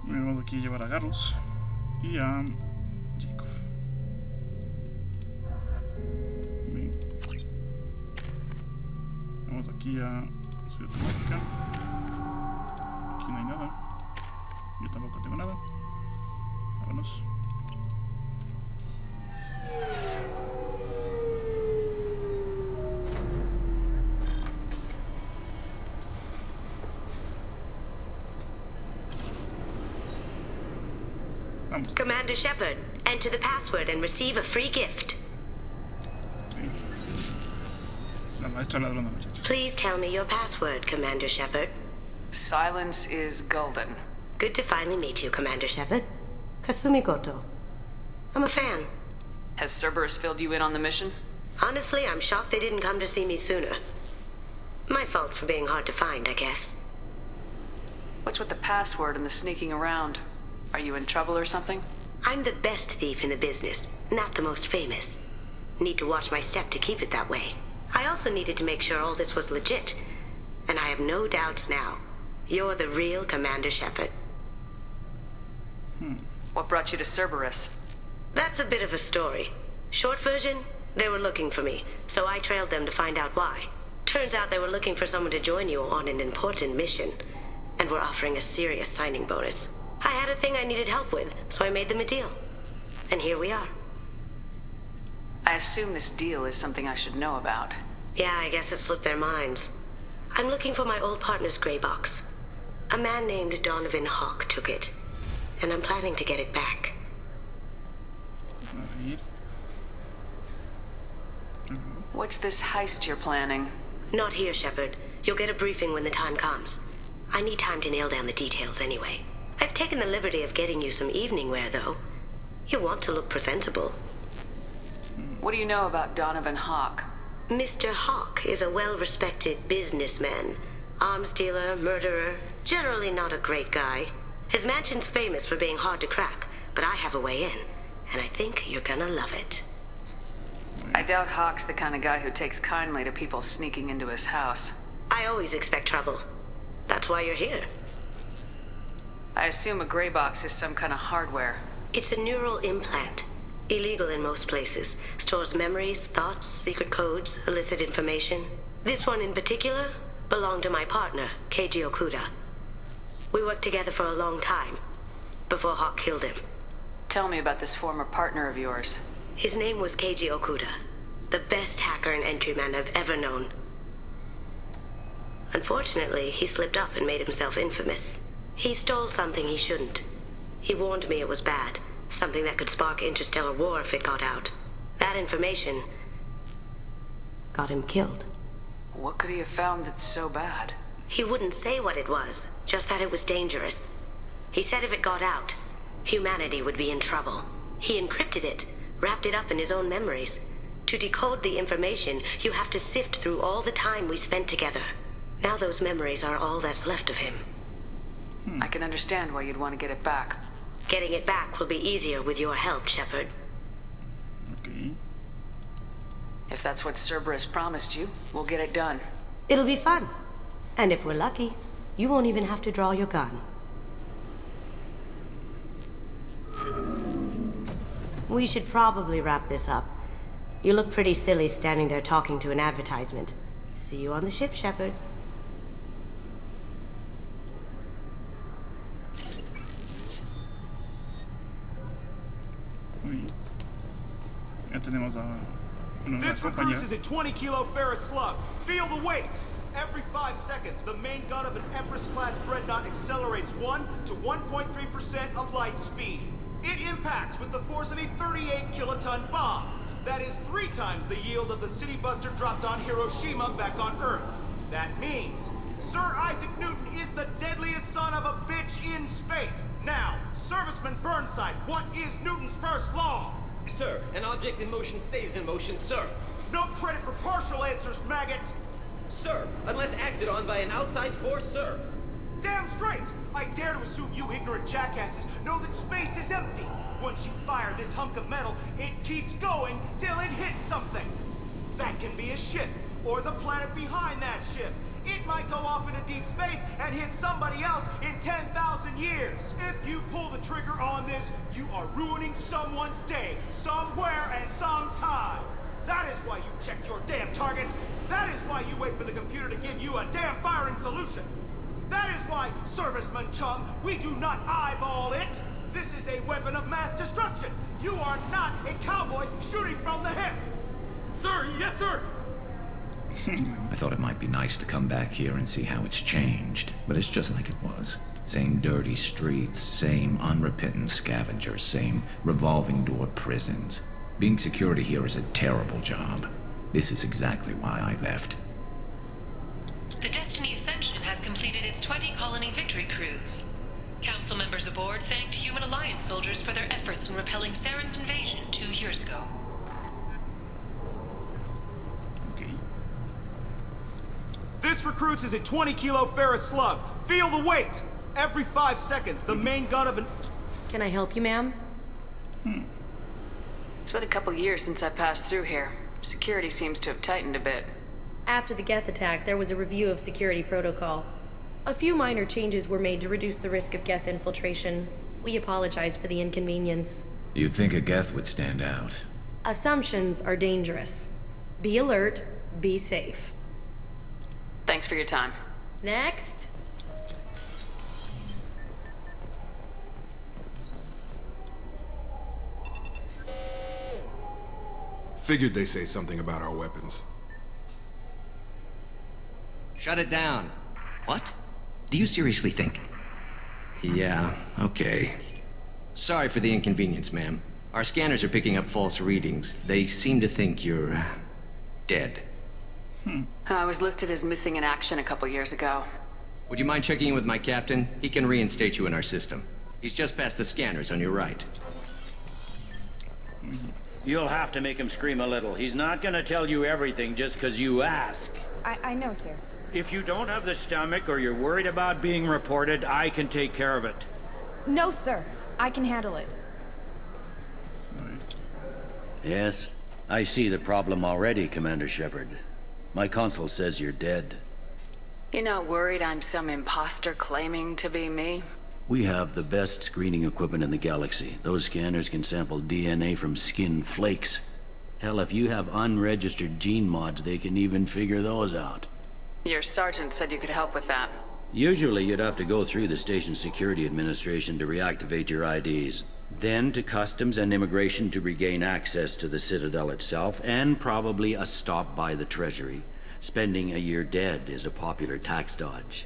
Vamos aquí a llevar a Garros y a Jacob. Bien. Vamos aquí a Ciudad Automática. Aquí no hay nada. Yo tampoco tengo nada. Vámonos. Commander Shepard, enter the password and receive a free gift. La maestra ladrona, muchachos. Please tell me your password, Commander Shepard. Silence is golden. Good to finally meet you, Commander Shepard. Kasumi Koto. I'm a fan. Has Cerberus filled you in on the mission? Honestly, I'm shocked they didn't come to see me sooner. My fault for being hard to find, I guess. What's with the password and the sneaking around? Are you in trouble or something? I'm the best thief in the business, not the most famous. Need to watch my step to keep it that way. I also needed to make sure all this was legit. And I have no doubts now. You're the real Commander Shepard. What brought you to Cerberus? That's a bit of a story. Short version, they were looking for me, so I trailed them to find out why. Turns out they were looking for someone to join you on an important mission, and were offering a serious signing bonus. I had a thing I needed help with, so I made them a deal. And here we are. I assume this deal is something I should know about. Yeah, I guess it slipped their minds. I'm looking for my old partner's gray box. A man named Donovan Hawk took it, and I'm planning to get it back. What's this heist you're planning? Not here, Shepard. You'll get a briefing when the time comes. I need time to nail down the details anyway. I've taken the liberty of getting you some evening wear, though. You want to look presentable. What do you know about Donovan Hawk? Mr. Hawk is a well-respected businessman. Arms dealer, murderer, generally not a great guy. His mansion's famous for being hard to crack, but I have a way in, and I think you're gonna love it. I doubt Hawk's the kind of guy who takes kindly to people sneaking into his house. I always expect trouble. That's why you're here. I assume a gray box is some kind of hardware. It's a neural implant. Illegal in most places. Stores memories, thoughts, secret codes, illicit information. This one in particular belonged to my partner, Keiji Okuda. We worked together for a long time, before Hawk killed him. Tell me about this former partner of yours. His name was Keiji Okuda, the best hacker and entryman I've ever known. Unfortunately, he slipped up and made himself infamous. He stole something he shouldn't. He warned me it was bad, Something that could spark interstellar war if it got out. That information got him killed. What could he have found that's so bad? He wouldn't say what it was, just that it was dangerous. He said if it got out, humanity would be in trouble. He encrypted it, wrapped it up in his own memories. To decode the information, you have to sift through all the time we spent together. Now those memories are all that's left of him. I can understand why you'd want to get it back. Getting it back will be easier with your help, Shepard. Okay. If that's what Cerberus promised you, we'll get it done. It'll be fun. And if we're lucky, you won't even have to draw your gun. We should probably wrap this up. You look pretty silly standing there talking to an advertisement. See you on the ship, Shepard. Ya tenemos a una nueva This compañía. recruits is a 20-kilo ferrous slug. Feel the weight. Every 5 seconds, the main gun of an Empress-class dreadnought accelerates 1 to 1.3% of light speed. It impacts with the force of a 38-kiloton bomb. That is 3 times the yield of the city buster dropped on Hiroshima back on Earth. That means Sir Isaac Newton is the deadliest son of a bitch in space. Now, Serviceman Burnside, what is Newton's first law? Sir, an object in motion stays in motion, sir. No credit for partial answers, maggot! Sir, unless acted on by an outside force, sir. Damn straight! I dare to assume you ignorant jackasses know that space is empty. Once you fire this hunk of metal, it keeps going till it hits something. That can be a ship, or the planet behind that ship. It might go off into deep space and hit somebody else in 10,000 years. If you pull the trigger on this, you are ruining someone's day, somewhere and sometime. That is why you check your damn targets. That is why you wait for the computer to give you a damn firing solution. That is why, Serviceman Chum, we do not eyeball it. This is a weapon of mass destruction. You are not a cowboy shooting from the hip. Sir, yes, sir. I thought it might be nice to come back here and see how it's changed, but it's just like it was. Same dirty streets, same unrepentant scavengers, same revolving door prisons. Being security here is a terrible job. This is exactly why I left. The Destiny Ascension has completed its 20-colony victory cruise. Council members aboard thanked Human Alliance soldiers for their efforts in repelling Saren's invasion 2 years ago. This recruits is a 20-kilo ferrous slug. Feel the weight. Every 5 seconds, the main gun of an... Can I help you, ma'am? It's been a couple years since I passed through here. Security seems to have tightened a bit. After the Geth attack, there was a review of security protocol. A few minor changes were made to reduce the risk of Geth infiltration. We apologize for the inconvenience. You'd think a Geth would stand out. Assumptions are dangerous. Be alert, be safe. Thanks for your time. Next. Figured they say something about our weapons. Shut it down. What? Do you seriously think? Yeah, okay. Sorry for the inconvenience, ma'am. Our scanners are picking up false readings. They seem to think you're dead. I was listed as missing in action a couple years ago. Would you mind checking in with my captain? He can reinstate you in our system. He's just past the scanners on your right. You'll have to make him scream a little. He's not gonna tell you everything just because you ask. I know, sir. If you don't have the stomach or you're worried about being reported, I can take care of it. No, sir. I can handle it. Yes, I see the problem already, Commander Shepard. My console says you're dead. You're not worried I'm some imposter claiming to be me? We have the best screening equipment in the galaxy. Those scanners can sample DNA from skin flakes. Hell, if you have unregistered gene mods, they can even figure those out. Your sergeant said you could help with that. Usually you'd have to go through the station security administration to reactivate your IDs. Then to customs and immigration to regain access to the Citadel itself, and probably a stop by the Treasury. Spending a year dead is a popular tax dodge.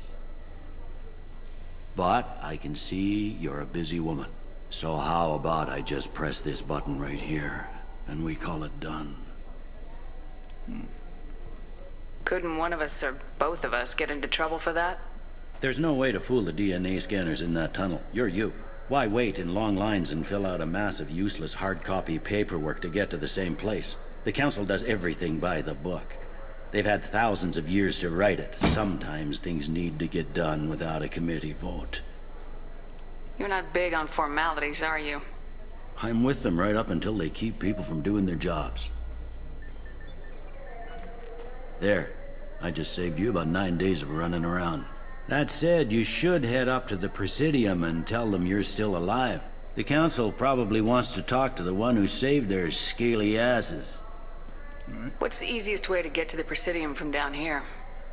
But I can see you're a busy woman. So how about I just press this button right here, and we call it done? Couldn't one of us or both of us get into trouble for that? There's no way to fool the DNA scanners in that tunnel. You're you. Why wait in long lines and fill out a massive useless hard copy paperwork to get to the same place? The Council does everything by the book. They've had thousands of years to write it. Sometimes things need to get done without a committee vote. You're not big on formalities, are you? I'm with them right up until they keep people from doing their jobs. There. I just saved you about 9 days of running around. That said, you should head up to the Presidium and tell them you're still alive. The Council probably wants to talk to the one who saved their scaly asses. What's the easiest way to get to the Presidium from down here?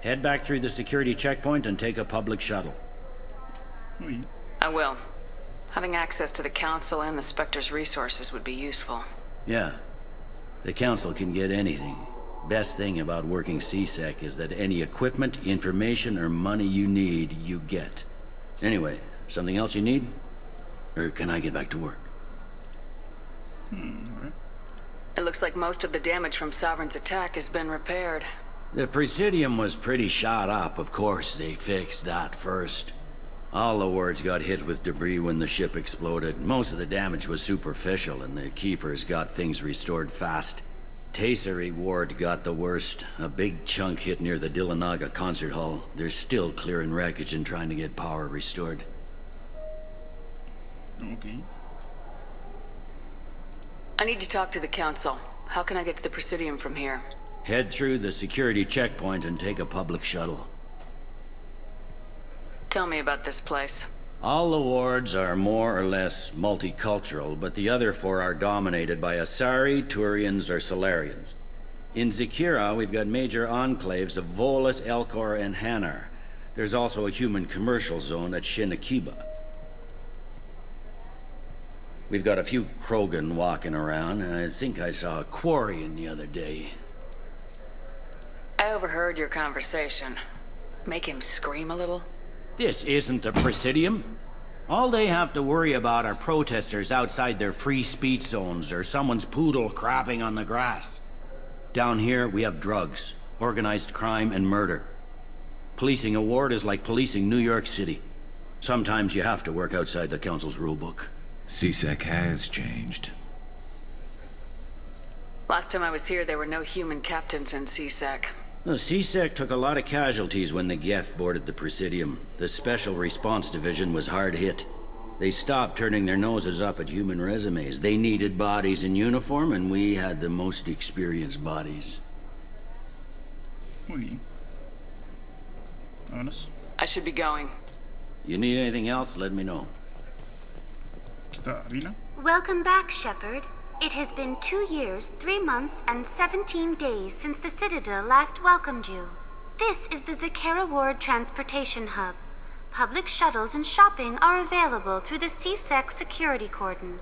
Head back through the security checkpoint and take a public shuttle. I will. Having access to the Council and the Spectre's resources would be useful. Yeah. The Council can get anything. Best thing about working CSEC is that any equipment, information, or money you need, you get. Anyway, something else you need? Or can I get back to work? It looks like most of the damage from Sovereign's attack has been repaired. The Presidium was pretty shot up. Of course, they fixed that first. All the wards got hit with debris when the ship exploded. Most of the damage was superficial, and the Keepers got things restored fast. Tasery Ward got the worst. A big chunk hit near the Dillanaga concert hall. They're still clearing wreckage and trying to get power restored. Okay. I need to talk to the Council. How can I get to the Presidium from here? Head through the security checkpoint and take a public shuttle. Tell me about this place. All the wards are more or less multicultural, but the other 4 are dominated by Asari, Turians, or Solarians. In Zakira, we've got major enclaves of Volus, Elcor, and Hanar. There's also a human commercial zone at Shinakiba. We've got a few Krogan walking around, and I think I saw a Quarian the other day. I overheard your conversation. Make him scream a little? This isn't a Presidium. All they have to worry about are protesters outside their free speech zones or someone's poodle crapping on the grass. Down here, we have drugs, organized crime, and murder. Policing a ward is like policing New York City. Sometimes you have to work outside the Council's rulebook. CSEC has changed. Last time I was here, there were no human captains in CSEC. The CSEC took a lot of casualties when the Geth boarded the Presidium. The Special Response Division was hard hit. They stopped turning their noses up at human resumes. They needed bodies in uniform, and we had the most experienced bodies. I should be going. You need anything else, let me know. Welcome back, Shepard. It has been 2 years, 3 months, and 17 days since the Citadel last welcomed you. This is the Zakera Ward Transportation Hub. Public shuttles and shopping are available through the CSEC security cordon.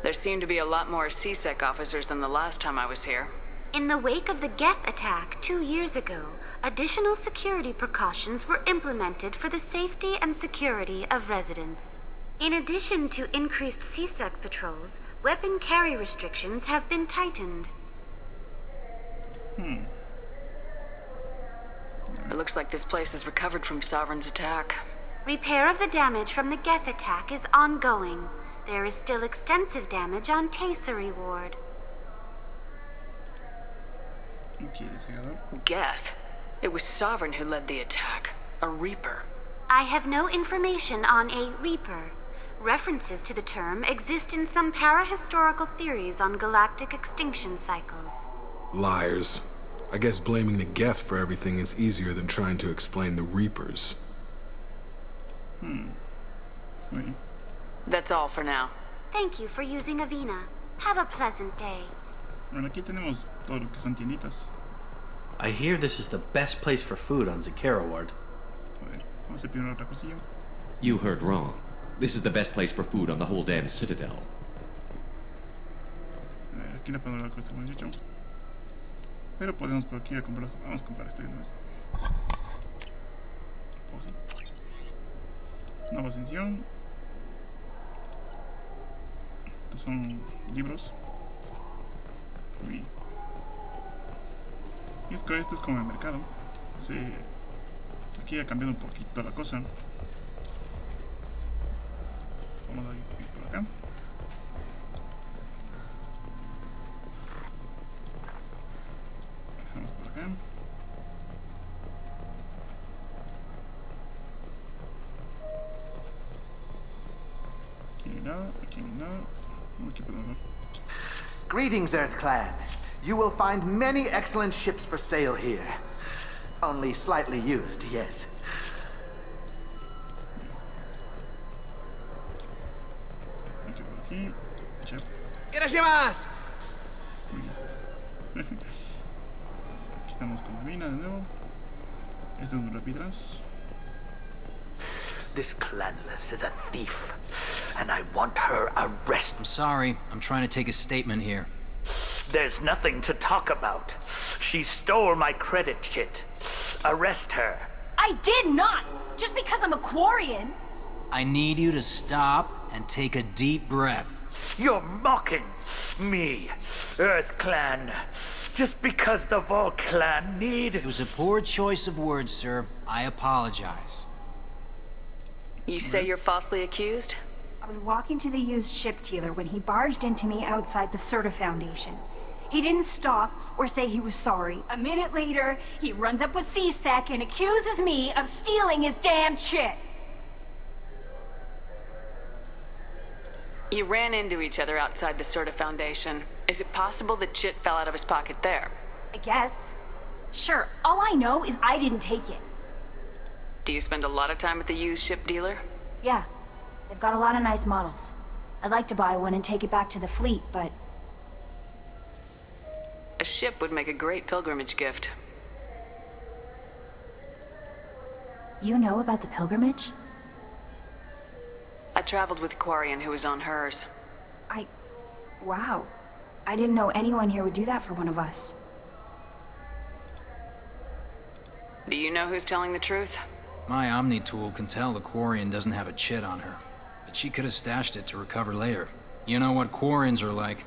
There seem to be a lot more CSEC officers than the last time I was here. In the wake of the Geth attack 2 years ago, additional security precautions were implemented for the safety and security of residents. In addition to increased CSEC patrols, weapon carry restrictions have been tightened. It looks like this place has recovered from Sovereign's attack. Repair of the damage from the Geth attack is ongoing. There is still extensive damage on Tasery Ward. Geth? It was Sovereign who led the attack. A Reaper. I have no information on a Reaper. References to the term exist in some parahistorical theories on galactic extinction cycles. Liars. I guess blaming the Geth for everything is easier than trying to explain the Reapers. That's all for now. Thank you for using Avina. Have a pleasant day. Bueno, aquí tenemos todo lo que son tienditas. I hear this is the best place for food on Zakera Ward. Vamos a pedir otra cosilla. You heard wrong. This is the best place for food on the whole damn Citadel. Aquí le podemos dar con este muchacho. Pero podemos por aquí a comprar. Vamos a comprar esto de una vez. Nueva ascensión. Estos son libros. Uy. Y es que este es como el mercado. Sí. Aquí ha cambiado un poquito la cosa. Vamos a ir por acá. Vamos por acá. Aquí no hay nada, aquí no hay nada. Aquí por acá. Greetings, Earth Clan. You will find many excellent ships for sale here. Only slightly used, yes. Aquí por aquí. Chep. ¡Irashimasu! Aquí estamos con la mina de nuevo. Este es un rapidras. This clanless is a thief, and I want her arrested. I'm sorry. I'm trying to take a statement here. There's nothing to talk about. She stole my credit chit. Arrest her. I did not! Just because I'm a Quarian. I need you to stop and take a deep breath. You're mocking me, Earth Clan. Just because the Vol Clan need... It was a poor choice of words, sir. I apologize. You say you're falsely accused? I was walking to the used ship dealer when he barged into me outside the Serta Foundation. He didn't stop or say he was sorry. A minute later, he runs up with C-Sec and accuses me of stealing his damn chit. You ran into each other outside the Serta Foundation. Is it possible the chit fell out of his pocket there? I guess. Sure, all I know is I didn't take it. Do you spend a lot of time at the used ship dealer? Yeah, they've got a lot of nice models. I'd like to buy one and take it back to the fleet, but... A ship would make a great pilgrimage gift. You know about the pilgrimage? I traveled with a Quarian who was on hers. Wow. I didn't know anyone here would do that for one of us. Do you know who's telling the truth? My Omni tool can tell the Quarian doesn't have a chit on her, but she could have stashed it to recover later. You know what Quarians are like.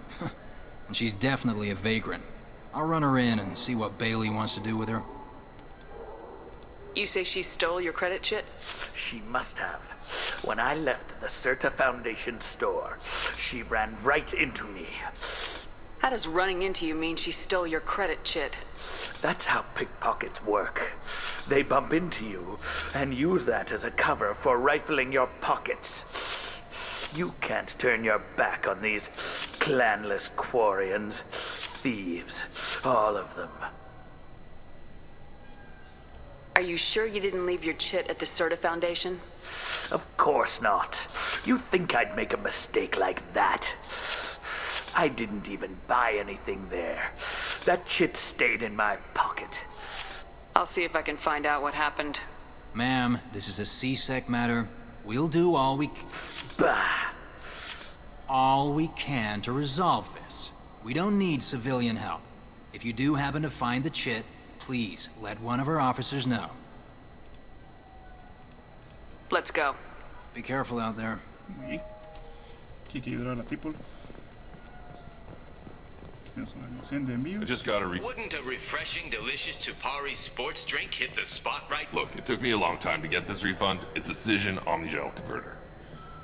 And she's definitely a vagrant. I'll run her in and see what Bailey wants to do with her. You say she stole your credit chit? She must have. When I left the Serta Foundation store, she ran right into me. How does running into you mean she stole your credit chit? That's how pickpockets work. They bump into you and use that as a cover for rifling your pockets. You can't turn your back on these clanless Quarians. Thieves, all of them. Are you sure you didn't leave your chit at the Serta Foundation? Of course not. You think I'd make a mistake like that? I didn't even buy anything there. That chit stayed in my pocket. I'll see if I can find out what happened. Ma'am, this is a C-Sec matter. We'll do all we can to resolve this. We don't need civilian help. If you do happen to find the chit, please let one of our officers know. Let's go. Be careful out there. Oui. Aquí hay que ayudar a la people. I just got a Wouldn't a refreshing, delicious Tupari sports drink hit the spot right? Look, it took me a long time to get this refund. It's a Cision Omnigel converter.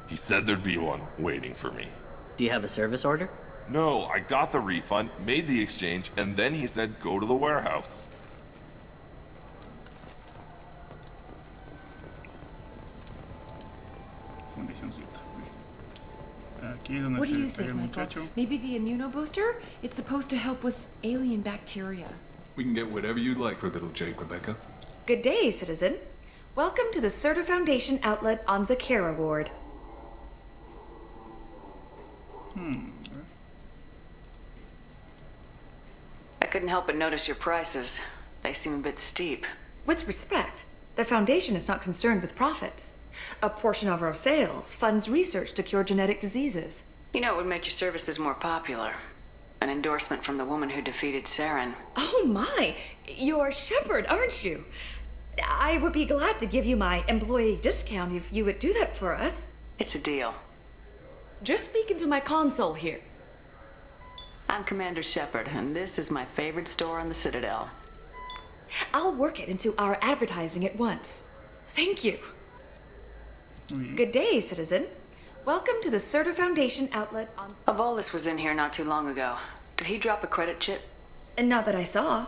He said there'd be one waiting for me. Do you have a service order? No, I got the refund, made the exchange, and then he said go to the warehouse. What do you think, Michael? Maybe the immunobooster? It's supposed to help with alien bacteria. We can get whatever you'd like for little Jake, Rebecca. Good day, citizen. Welcome to the Serta Foundation outlet on Zakera Ward. I couldn't help but notice your prices. They seem a bit steep. With respect, the Foundation is not concerned with profits. A portion of our sales funds research to cure genetic diseases. You know, it would make your services more popular. An endorsement from the woman who defeated Saren. Oh my! You're Shepard, aren't you? I would be glad to give you my employee discount if you would do that for us. It's a deal. Just speaking to my console here. I'm Commander Shepard, and this is my favorite store on the Citadel. I'll work it into our advertising at once. Thank you. Good day, citizen. Welcome to the Serta Foundation outlet on... Avolis was in here not too long ago. Did he drop a credit chip? Not that I saw.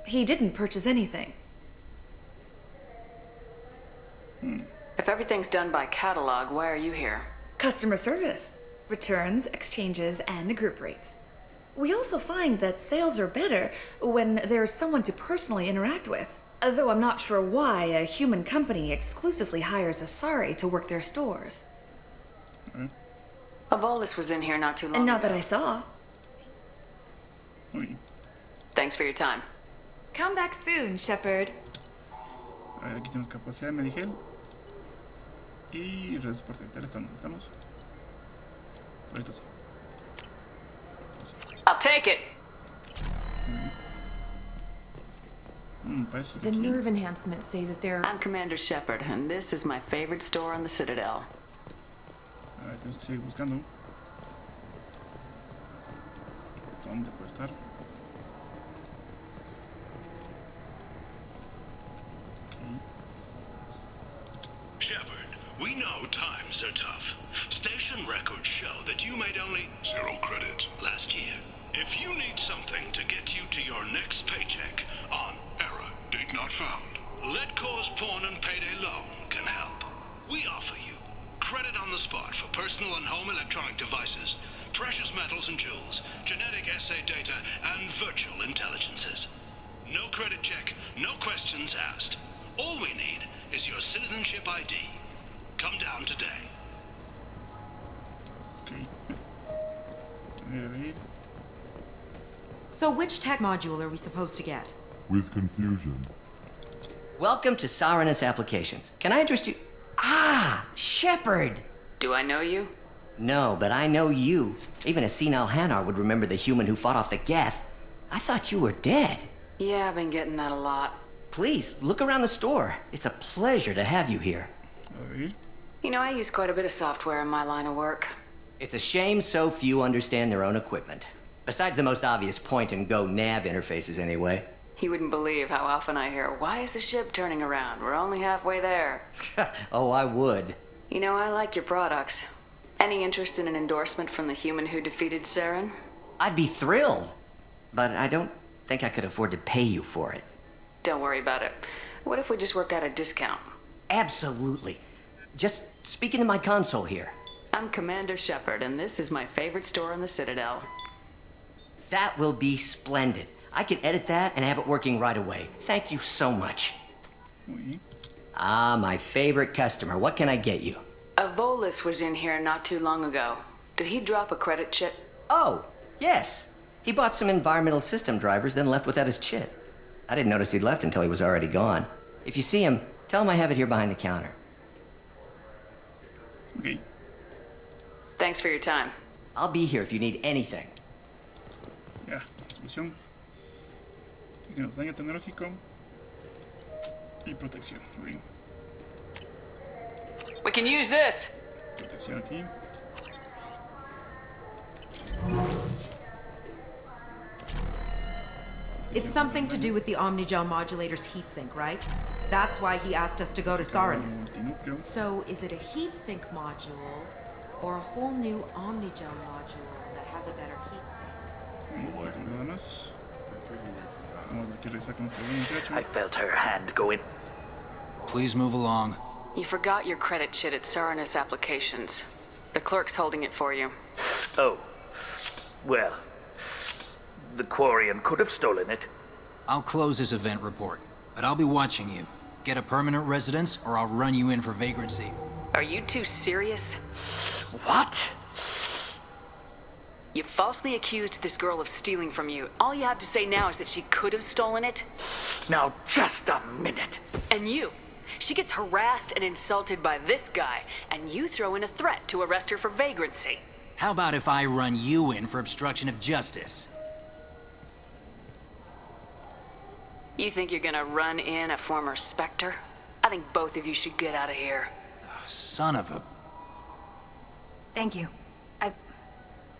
He didn't purchase anything. If everything's done by catalog, why are you here? Customer service. Returns, exchanges, and group rates. We also find that sales are better when there's someone to personally interact with. Though I'm not sure why a human company exclusively hires Asari to work their stores. Avolis was in here not too long ago. Not that I saw. Thanks for your time. Come back soon, Shepard. Aquí tenemos capacidad de Medigel. Y redes por sector. ¿Estamos? Por esto sí. I'll take it. The nerve enhancements say that they're... I'm Commander Shepard, and this is my favorite store on the Citadel. Tenemos que seguir buscando. ¿Dónde puede estar? Shepard, we know times are tough. Station records show that you made only 0 credit last year. If you need something to get you to your next paycheck on error, date not found, Let Cause Pawn and Payday Loan can help. We offer you credit on the spot for personal and home electronic devices, precious metals and jewels, genetic assay data, and virtual intelligences. No credit check, no questions asked. All we need is your citizenship ID. Come down today. So which tech module are we supposed to get? with confusion. Welcome to Saranus Applications. Can I interest you? Ah, Shepard! Do I know you? No, but I know you. Even a senile Hanar would remember the human who fought off the Geth. I thought you were dead. Yeah, I've been getting that a lot. Please, look around the store. It's a pleasure to have you here. You know, I use quite a bit of software in my line of work. It's a shame so few understand their own equipment. Besides the most obvious point-and-go nav interfaces, anyway. You wouldn't believe how often I hear, "Why is the ship turning around? We're only halfway there." Oh, I would. You know, I like your products. Any interest in an endorsement from the human who defeated Saren? I'd be thrilled. But I don't think I could afford to pay you for it. Don't worry about it. What if we just work out a discount? Absolutely. Just speaking to my console here. I'm Commander Shepard, and this is my favorite store on the Citadel. That will be splendid. I can edit that and have it working right away. Thank you so much. Ah, my favorite customer. What can I get you? Avolis was in here not too long ago. Did he drop a credit chip? Oh, yes. He bought some environmental system drivers, then left without his chip. I didn't notice he'd left until he was already gone. If you see him, tell him I have it here behind the counter. Okay. Thanks for your time. I'll be here if you need anything. Ya, solución. Tenemos daño tecnológico y protección. Bien. We can use this. Protección aquí. It's something to do with the Omnigel modulator's heatsink, right? That's why he asked us to go to Saranus. So is it a heatsink module or a whole new Omnigel module that has a better heatsink? I felt her hand go in. Please move along. You forgot your credit chit at Saranus Applications. The clerk's holding it for you. Oh. Well, the Quarian could have stolen it. I'll close this event report, but I'll be watching you. Get a permanent residence, or I'll run you in for vagrancy. Are you two serious? What? You falsely accused this girl of stealing from you. All you have to say now is that she could have stolen it? Now, just a minute. And you. She gets harassed and insulted by this guy, and you throw in a threat to arrest her for vagrancy. How about if I run you in for obstruction of justice? You think you're gonna run in a former Spectre? I think both of you should get out of here. Son of a... Thank you.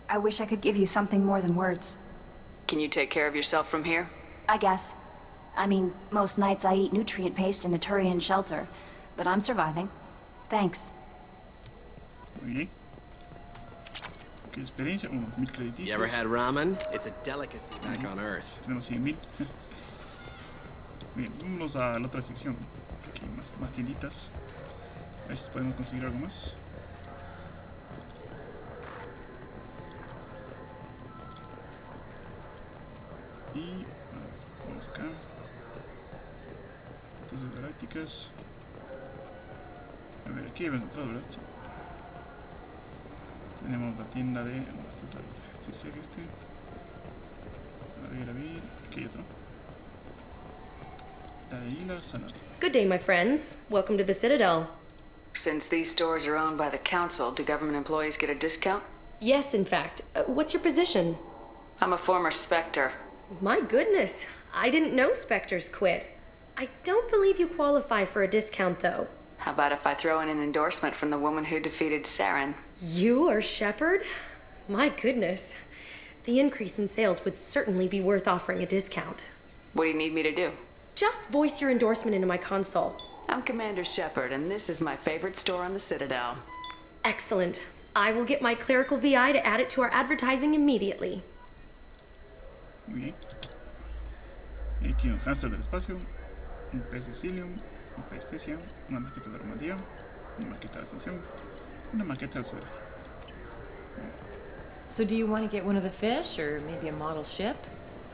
I wish I could give you something more than words. Can you take care of yourself from here? I guess. I mean, most nights I eat nutrient paste in a Turian shelter, but I'm surviving. Thanks. Muy bien. ¿Qué experiencia? Unos 1000 crediticios. You ever had ramen? It's a delicacy back on Earth. Tenemos 100,000. Bien, vámonos a la otra sección. Aquí más tienditas. A ver si podemos conseguir algo más. Y vamos acá. Noticias galácticas. A ver, aquí había encontrado, ¿verdad? Sí. Tenemos la tienda de... Esta es la... Sí, sí, este. A ver, aquí hay otro. Daila Sanat. Good day, my friends. Welcome to the Citadel. Since these stores are owned by the council, do government employees get a discount? Yes, in fact. What's your position? I'm a former Spectre. My goodness. I didn't know Spectres quit. I don't believe you qualify for a discount, though. How about if I throw in an endorsement from the woman who defeated Saren? You are Shepard? My goodness. The increase in sales would certainly be worth offering a discount. What do you need me to do? Just voice your endorsement into my console. I'm Commander Shepard, and this is my favorite store on the Citadel. Excellent. I will get my clerical VI to add it to our advertising immediately. Muy bien. Y aquí un hámster del espacio, un pez de Cilium, un pez Tesia, una maqueta de Armadillo, una maqueta de Ascensión, una maqueta del suelo. So do you want to get one of the fish, or maybe a model ship?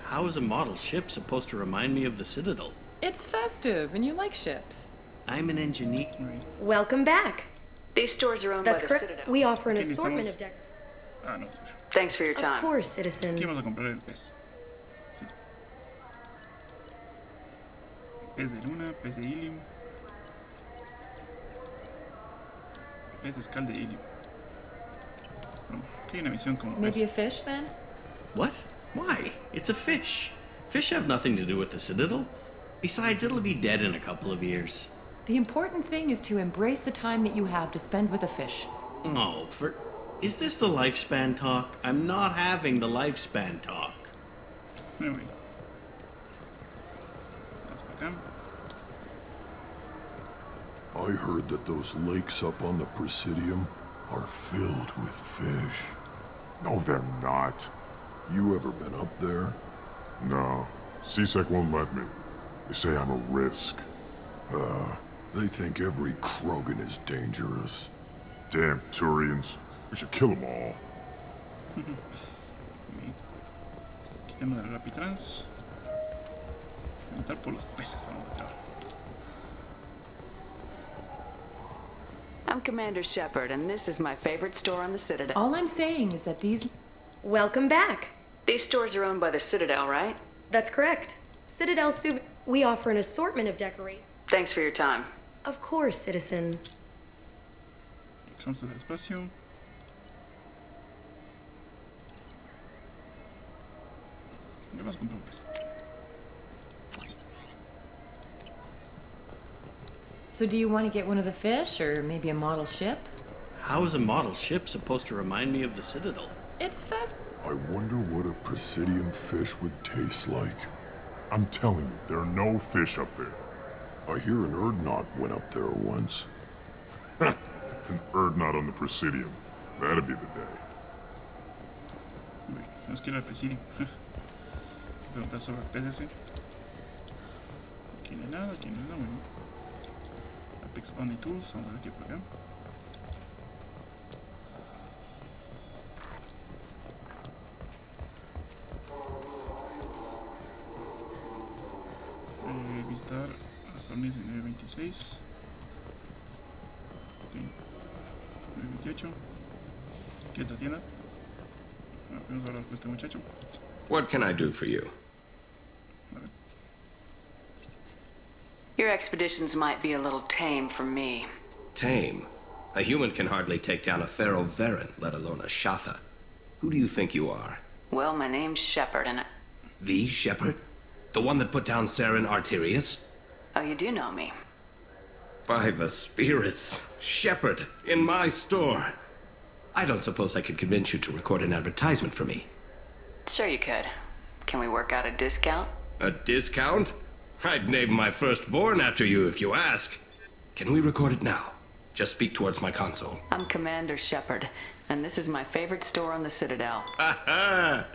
How is a model ship supposed to remind me of the Citadel? It's festive, and you like ships. I'm an engineer. Welcome back. These stores are owned That's by the correct. Citadel. We offer an assortment of No, espera. Thanks for your time. Of course, citizen. Aquí vamos a comprar el pez. Sí. Pez de luna, pez de helium. Pez de escal de helium. Bueno, aquí hay una misión como pez. Maybe a fish, then? What? Why? It's a fish. Fish have nothing to do with the Citadel. Besides, it'll be dead in a couple of years. The important thing is to embrace the time that you have to spend with a fish. Oh, is this the lifespan talk? I'm not having the lifespan talk. Anyway. That's para acá. I heard that those lakes up on the Presidium are filled with fish. No, they're not. You ever been up there? No. CSEC won't let me. They say I'm a risk. They think every Krogan is dangerous. Damn Turians. We should kill them all. Aquí tenemos el Rapitrans. Entrar por los peces, vamos acá. I'm Commander Shepard, and this is my favorite store on the Citadel. All I'm saying is that these... Welcome back. These stores are owned by the Citadel, right? That's correct. Citadel we offer an assortment of decorations. Thanks for your time. Of course, citizen. Vamos del espacio. ¿Qué vas a comprar un pez? So do you want to get one of the fish, or maybe a model ship? How is a model ship supposed to remind me of the Citadel? It's fast. I wonder what a Presidium fish would taste like. I'm telling you, there are no fish up there. I hear an Erdnot went up there once. An Erdnot on the Presidium. That'd be the day. Uy, tenemos que ir al Presidium. Preguntar sobre el pez ese. Aquí no hay nada, aquí no hay nada, bueno. Apex Only Tools, vamos a ver qué hay por acá. Visitar las órdenes en 926. Ok. 928. ¿Qué otra tienda? Vamos a hablar con este muchacho. What can I do for you? Your expeditions might be a little tame for me. Tame. A human can hardly take down a Pharaoh Varen, let alone a Shatha. Who do you think you are? Well, my name's Shepard, and The Shepard? The one that put down Saren Arterius? Oh, you do know me. By the spirits. Shepard, in my store. I don't suppose I could convince you to record an advertisement for me. Sure you could. Can we work out a discount? A discount? I'd name my firstborn after you if you ask. Can we record it now? Just speak towards my console. I'm Commander Shepard, and this is my favorite store on the Citadel. Ha!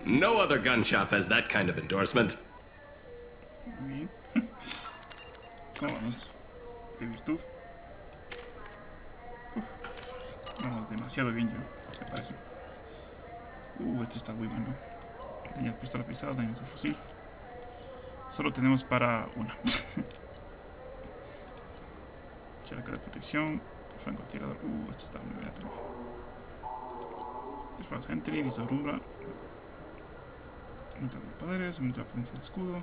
No other gun shop has that kind of endorsement. Vamos. De virtud. Vamos demasiado bien yo, me parece. Este está muy bueno. Tenía pistola pesada, daños de fusil. Solo tenemos para una. Chaleco de protección, francotirador. Esto está muy bien también. Interfaz entry, visor umbra. Aumenta de poderes, aumenta la potencia del escudo.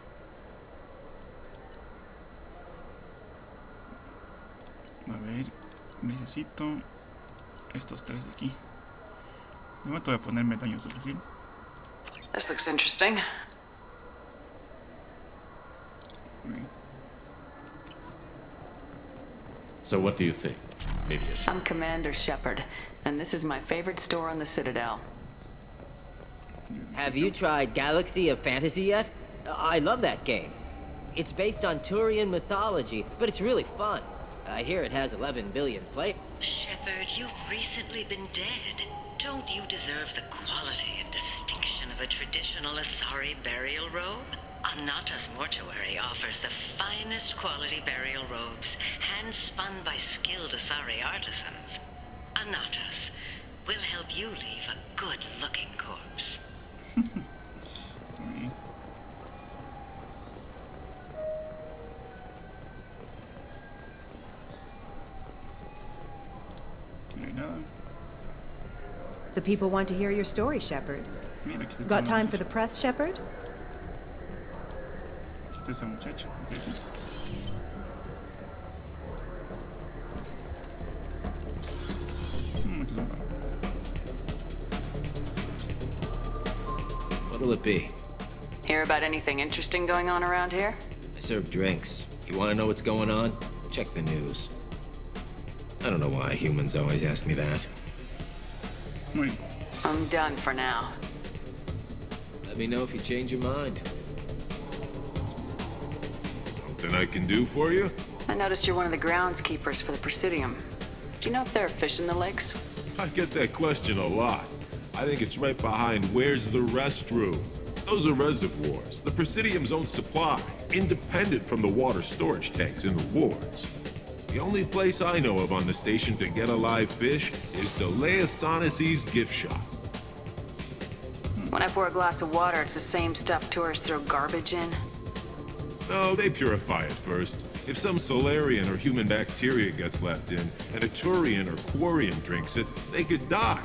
A ver, necesito estos tres de aquí. De momento voy a ponerme daños de fusil. This looks interesting. So what do you think? Maybe a shot. I'm Commander Shepard, and this is my favorite store on the Citadel. Have you tried Galaxy of Fantasy yet? I love that game. It's based on Turian mythology, but it's really fun. I hear it has 11 billion players. Shepard, you've recently been dead. Don't you deserve the quality and distinction of a traditional Asari burial robe? Anata's Mortuary offers the finest quality burial robes, hand-spun by skilled Asari artisans. Anata's will help you leave a good-looking corpse. The people want to hear your story, Shepard. Got time for the press, Shepard? Aquí está ese muchacho. What'll it be? Hear about anything interesting going on around here? I serve drinks. You want to know what's going on? Check the news. I don't know why humans always ask me that. I'm done for now. Let me know if you change your mind. Something I can do for you? I noticed you're one of the groundskeepers for the Presidium. Do you know if there are fish in the lakes? I get that question a lot. I think it's right behind where's the restroom. Those are reservoirs, the Presidium's own supply, independent from the water storage tanks in the wards. The only place I know of on the station to get a live fish is Delea Sonesi's gift shop. When I pour a glass of water, it's the same stuff tourists throw garbage in? No, they purify it first. If some Solarian or human bacteria gets left in, and a Turian or Quarian drinks it, they could die.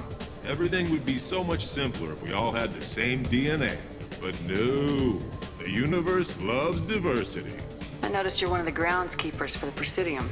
Everything would be so much simpler if we all had the same DNA. But no, the universe loves diversity. I noticed you're one of the groundskeepers for the Presidium.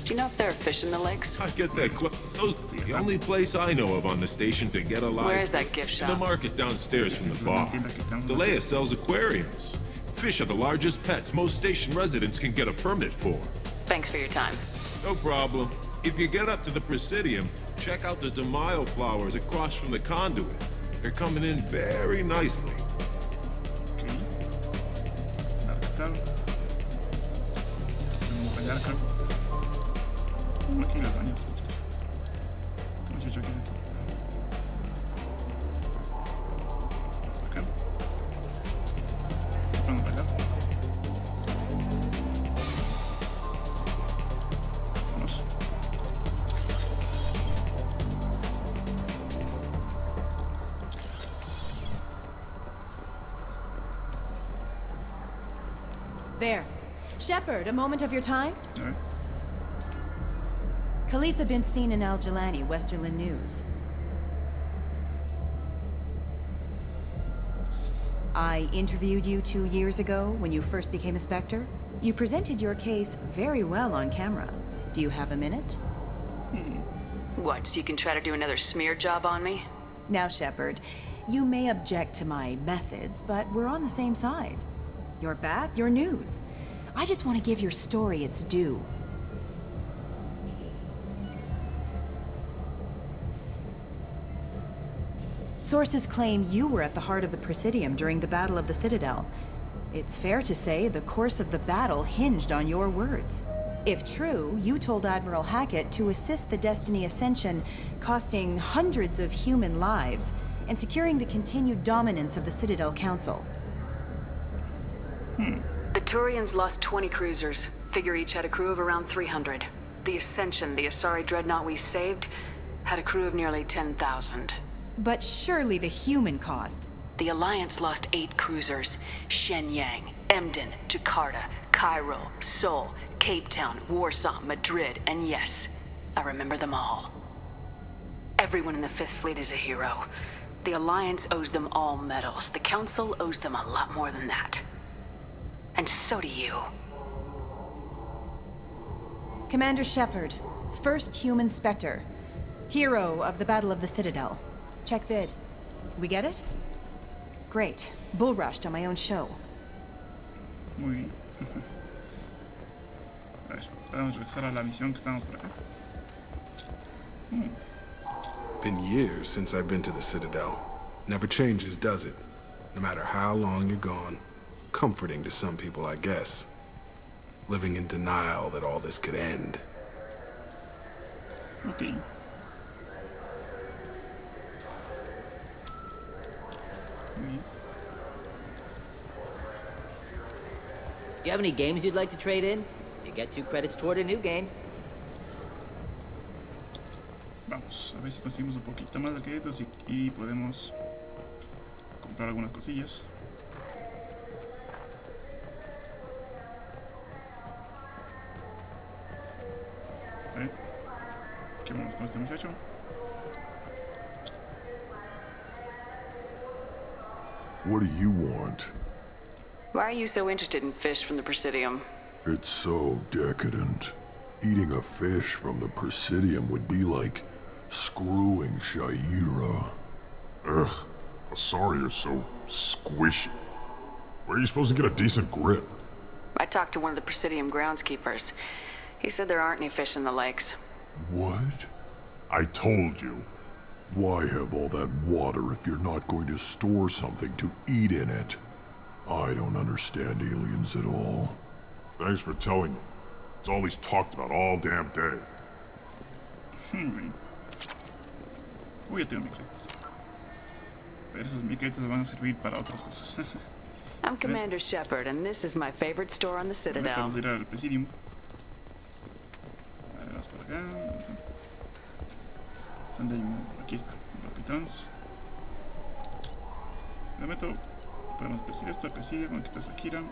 Do you know if there are fish in the lakes? I get that those the only place I know of on the station to get a live. Where's that gift shop? In the market downstairs from the bar. Delea sells aquariums. Fish are the largest pets most station residents can get a permit for. Thanks for your time. No problem. If you get up to the Presidium, check out the DeMaio flowers across from the conduit. They're coming in very nicely. Aquí los baños. Este muchacho aquí es aquí. Vamos para acá. Vamos para acá. Vamos. There. Shepard, a moment of your time? All right. Khaleesa been seen in Al-Jalani, Westerland News. I interviewed you 2 years ago when you first became a Spectre. You presented your case very well on camera. Do you have a minute? What, so you can try to do another smear job on me? Now, Shepard, you may object to my methods, but we're on the same side. You're back, you're news. I just want to give your story its due. Sources claim you were at the heart of the Presidium during the Battle of the Citadel. It's fair to say the course of the battle hinged on your words. If true, you told Admiral Hackett to assist the Destiny Ascension, costing hundreds of human lives, and securing the continued dominance of the Citadel Council. The Turians lost 20 cruisers. Figure each had a crew of around 300. The Ascension, the Asari dreadnought we saved, had a crew of nearly 10,000. But surely the human cost. The Alliance lost 8 cruisers. Shenyang, Emden, Jakarta, Cairo, Seoul, Cape Town, Warsaw, Madrid, and yes, I remember them all. Everyone in the Fifth Fleet is a hero. The Alliance owes them all medals. The Council owes them a lot more than that. And so do you. Commander Shepard, first human Spectre, hero of the Battle of the Citadel. Check vid. We get it? Great. Bull rushed on my own show. Muy bien. A ver, vamos a regresar a la misión que estamos por acá. Been years since I've been to the Citadel. Never changes, does it? No matter how long you're gone. Comforting to some people, I guess. Living in denial that all this could end. Okay. Do you have any games you'd like to trade in? You get 2 credits toward a new game. Vamos, a ver si conseguimos un poquito más de créditos y podemos comprar algunas cosillas. ¿Qué vamos con este muchacho? What do you want? Why are you so interested in fish from the Presidium? It's so decadent. Eating a fish from the Presidium would be like screwing Shaira. Ugh, Asari are so squishy. Where are you supposed to get a decent grip? I talked to one of the Presidium groundskeepers. He said there aren't any fish in the lakes. What? I told you. Why have all that water if you're not going to store something to eat in it? I don't understand aliens at all. Thanks for telling me. It's all he's talked about all damn day. Uy, ya tengo mis créditos. Pero esos mis créditos van a servir para otras cosas. I'm Commander Shepard, and this is my favorite store on the Citadel. Vamos a ir al Presidium. A ver, vamos por acá. ¿Dónde hay uno? Aquí está. Los pitons. De momento podemos decir esto, el Presidium, aquí está Sakira.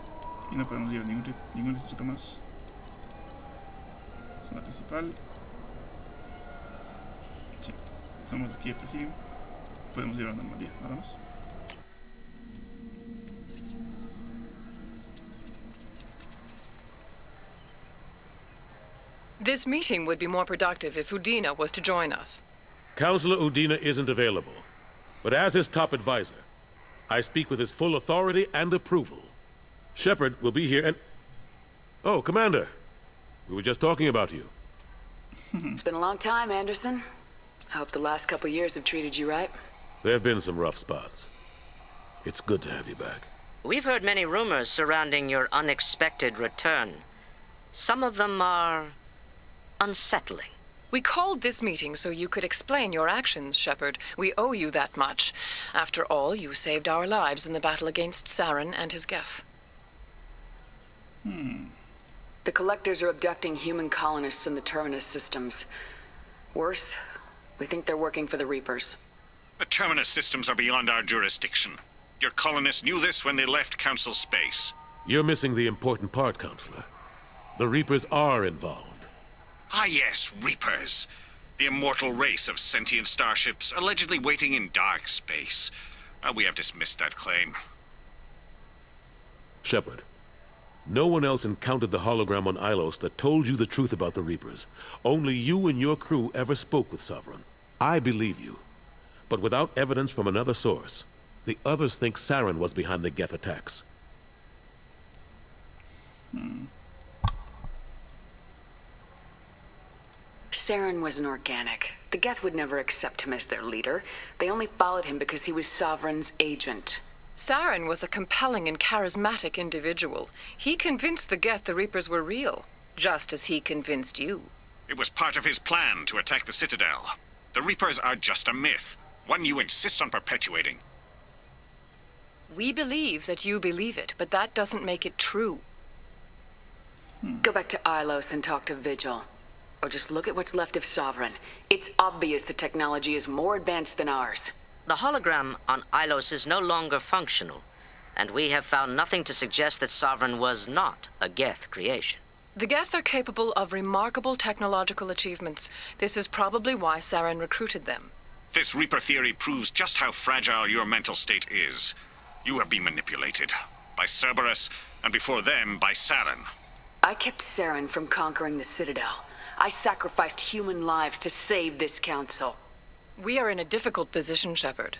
Y no podemos ir a ningún distrito más. Zona principal. Sí, somos aquí el Presidium. Podemos ir a la Normandía, nada más. This meeting would be more productive if Udina was to join us. Counselor Udina isn't available, but as his top advisor, I speak with his full authority and approval. Shepard will be here and... Oh, Commander. We were just talking about you. It's been a long time, Anderson. I hope the last couple years have treated you right. There have been some rough spots. It's good to have you back. We've heard many rumors surrounding your unexpected return. Some of them are unsettling. We called this meeting so you could explain your actions, Shepard. We owe you that much. After all, you saved our lives in the battle against Saren and his Geth. The Collectors are abducting human colonists in the Terminus systems. Worse, we think they're working for the Reapers. The Terminus systems are beyond our jurisdiction. Your colonists knew this when they left Council space. You're missing the important part, Counselor. The Reapers are involved. Ah yes, Reapers. The immortal race of sentient starships allegedly waiting in dark space. We have dismissed that claim. Shepard, no one else encountered the hologram on Ilos that told you the truth about the Reapers. Only you and your crew ever spoke with Sovereign. I believe you. But without evidence from another source, the others think Saren was behind the Geth attacks. Saren was an organic. The Geth would never accept him as their leader. They only followed him because he was Sovereign's agent. Saren was a compelling and charismatic individual. He convinced the Geth the Reapers were real, just as he convinced you. It was part of his plan to attack the Citadel. The Reapers are just a myth, one you insist on perpetuating. We believe that you believe it, but that doesn't make it true. Go back to Ilos and talk to Vigil. Or just look at what's left of Sovereign. It's obvious the technology is more advanced than ours. The hologram on Ilos is no longer functional, and we have found nothing to suggest that Sovereign was not a Geth creation. The Geth are capable of remarkable technological achievements. This is probably why Saren recruited them. This Reaper theory proves just how fragile your mental state is. You have been manipulated. By Cerberus, and before them, by Saren. I kept Saren from conquering the Citadel. I sacrificed human lives to save this council. We are in a difficult position, Shepard.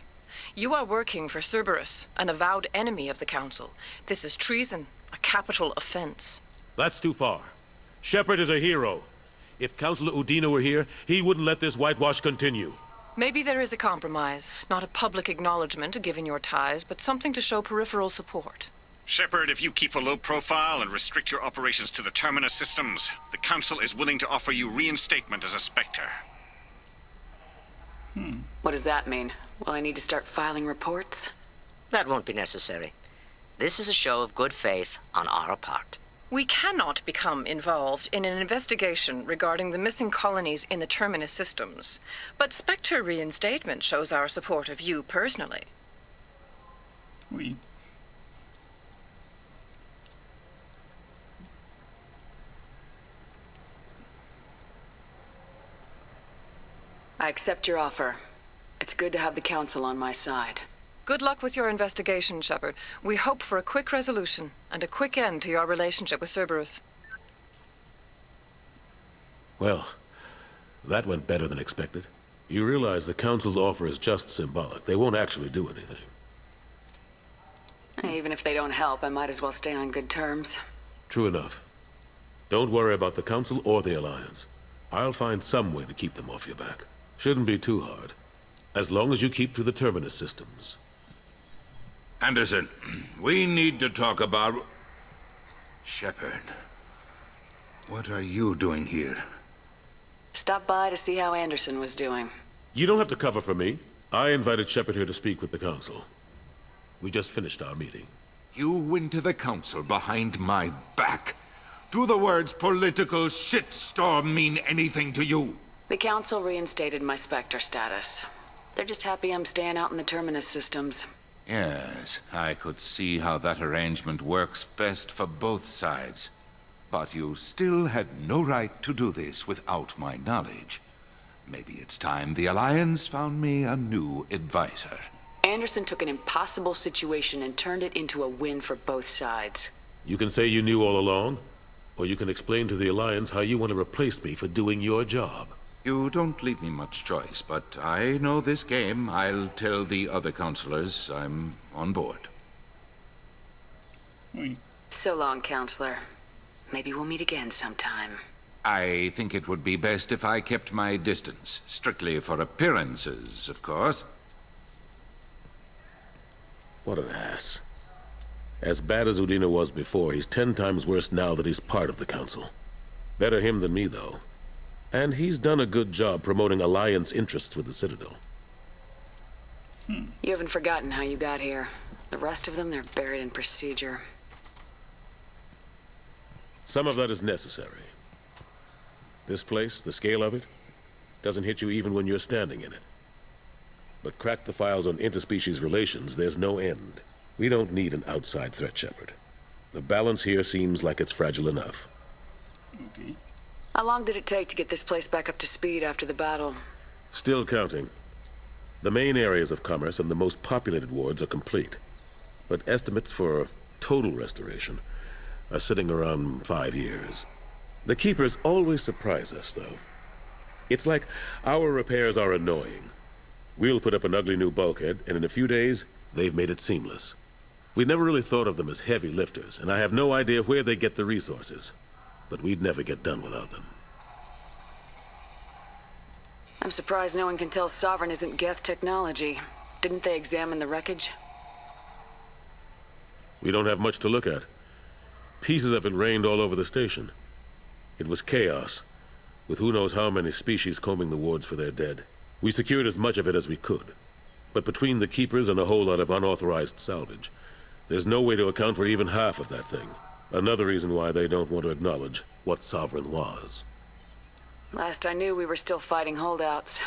You are working for Cerberus, an avowed enemy of the Council. This is treason, a capital offense. That's too far. Shepard is a hero. If Councilor Udina were here, he wouldn't let this whitewash continue. Maybe there is a compromise. Not a public acknowledgement given your ties, but something to show peripheral support. Shepard, if you keep a low profile and restrict your operations to the Terminus systems, the Council is willing to offer you reinstatement as a Spectre. What does that mean? Will I need to start filing reports? That won't be necessary. This is a show of good faith on our part. We cannot become involved in an investigation regarding the missing colonies in the Terminus systems, but Spectre reinstatement shows our support of you personally. Oui. I accept your offer. It's good to have the Council on my side. Good luck with your investigation, Shepard. We hope for a quick resolution and a quick end to your relationship with Cerberus. Well, that went better than expected. You realize the Council's offer is just symbolic. They won't actually do anything. Even if they don't help, I might as well stay on good terms. True enough. Don't worry about the Council or the Alliance. I'll find some way to keep them off your back. Shouldn't be too hard. As long as you keep to the Terminus systems. Anderson, we need to talk about... Shepard. What are you doing here? Stop by to see how Anderson was doing. You don't have to cover for me. I invited Shepard here to speak with the Council. We just finished our meeting. You went to the Council behind my back. Do the words political shitstorm mean anything to you? The Council reinstated my Spectre status. They're just happy I'm staying out in the Terminus systems. Yes, I could see how that arrangement works best for both sides. But you still had no right to do this without my knowledge. Maybe it's time the Alliance found me a new advisor. Anderson took an impossible situation and turned it into a win for both sides. You can say you knew all along, or you can explain to the Alliance how you want to replace me for doing your job. You don't leave me much choice, but I know this game. I'll tell the other counselors I'm on board. So long, Counselor. Maybe we'll meet again sometime. I think it would be best if I kept my distance. Strictly for appearances, of course. What an ass. As bad as Udina was before, he's 10 times worse now that he's part of the Council. Better him than me, though. And he's done a good job promoting Alliance interests with the Citadel. You haven't forgotten how you got here. The rest of them, they're buried in procedure. Some of that is necessary. This place, the scale of it, doesn't hit you even when you're standing in it. But crack the files on interspecies relations, there's no end. We don't need an outside threat, Shepard. The balance here seems like it's fragile enough. Okay. How long did it take to get this place back up to speed after the battle? Still counting. The main areas of commerce and the most populated wards are complete. But estimates for total restoration are sitting around 5 years. The Keepers always surprise us, though. It's like our repairs are annoying. We'll put up an ugly new bulkhead, and in a few days, they've made it seamless. We never really thought of them as heavy lifters, and I have no idea where they get the resources. But we'd never get done without them. I'm surprised no one can tell Sovereign isn't Geth technology. Didn't they examine the wreckage? We don't have much to look at. Pieces of it rained all over the station. It was chaos, with who knows how many species combing the wards for their dead. We secured as much of it as we could. But between the keepers and a whole lot of unauthorized salvage, there's no way to account for even half of that thing. Another reason why they don't want to acknowledge what Sovereign was. Last I knew, we were still fighting holdouts.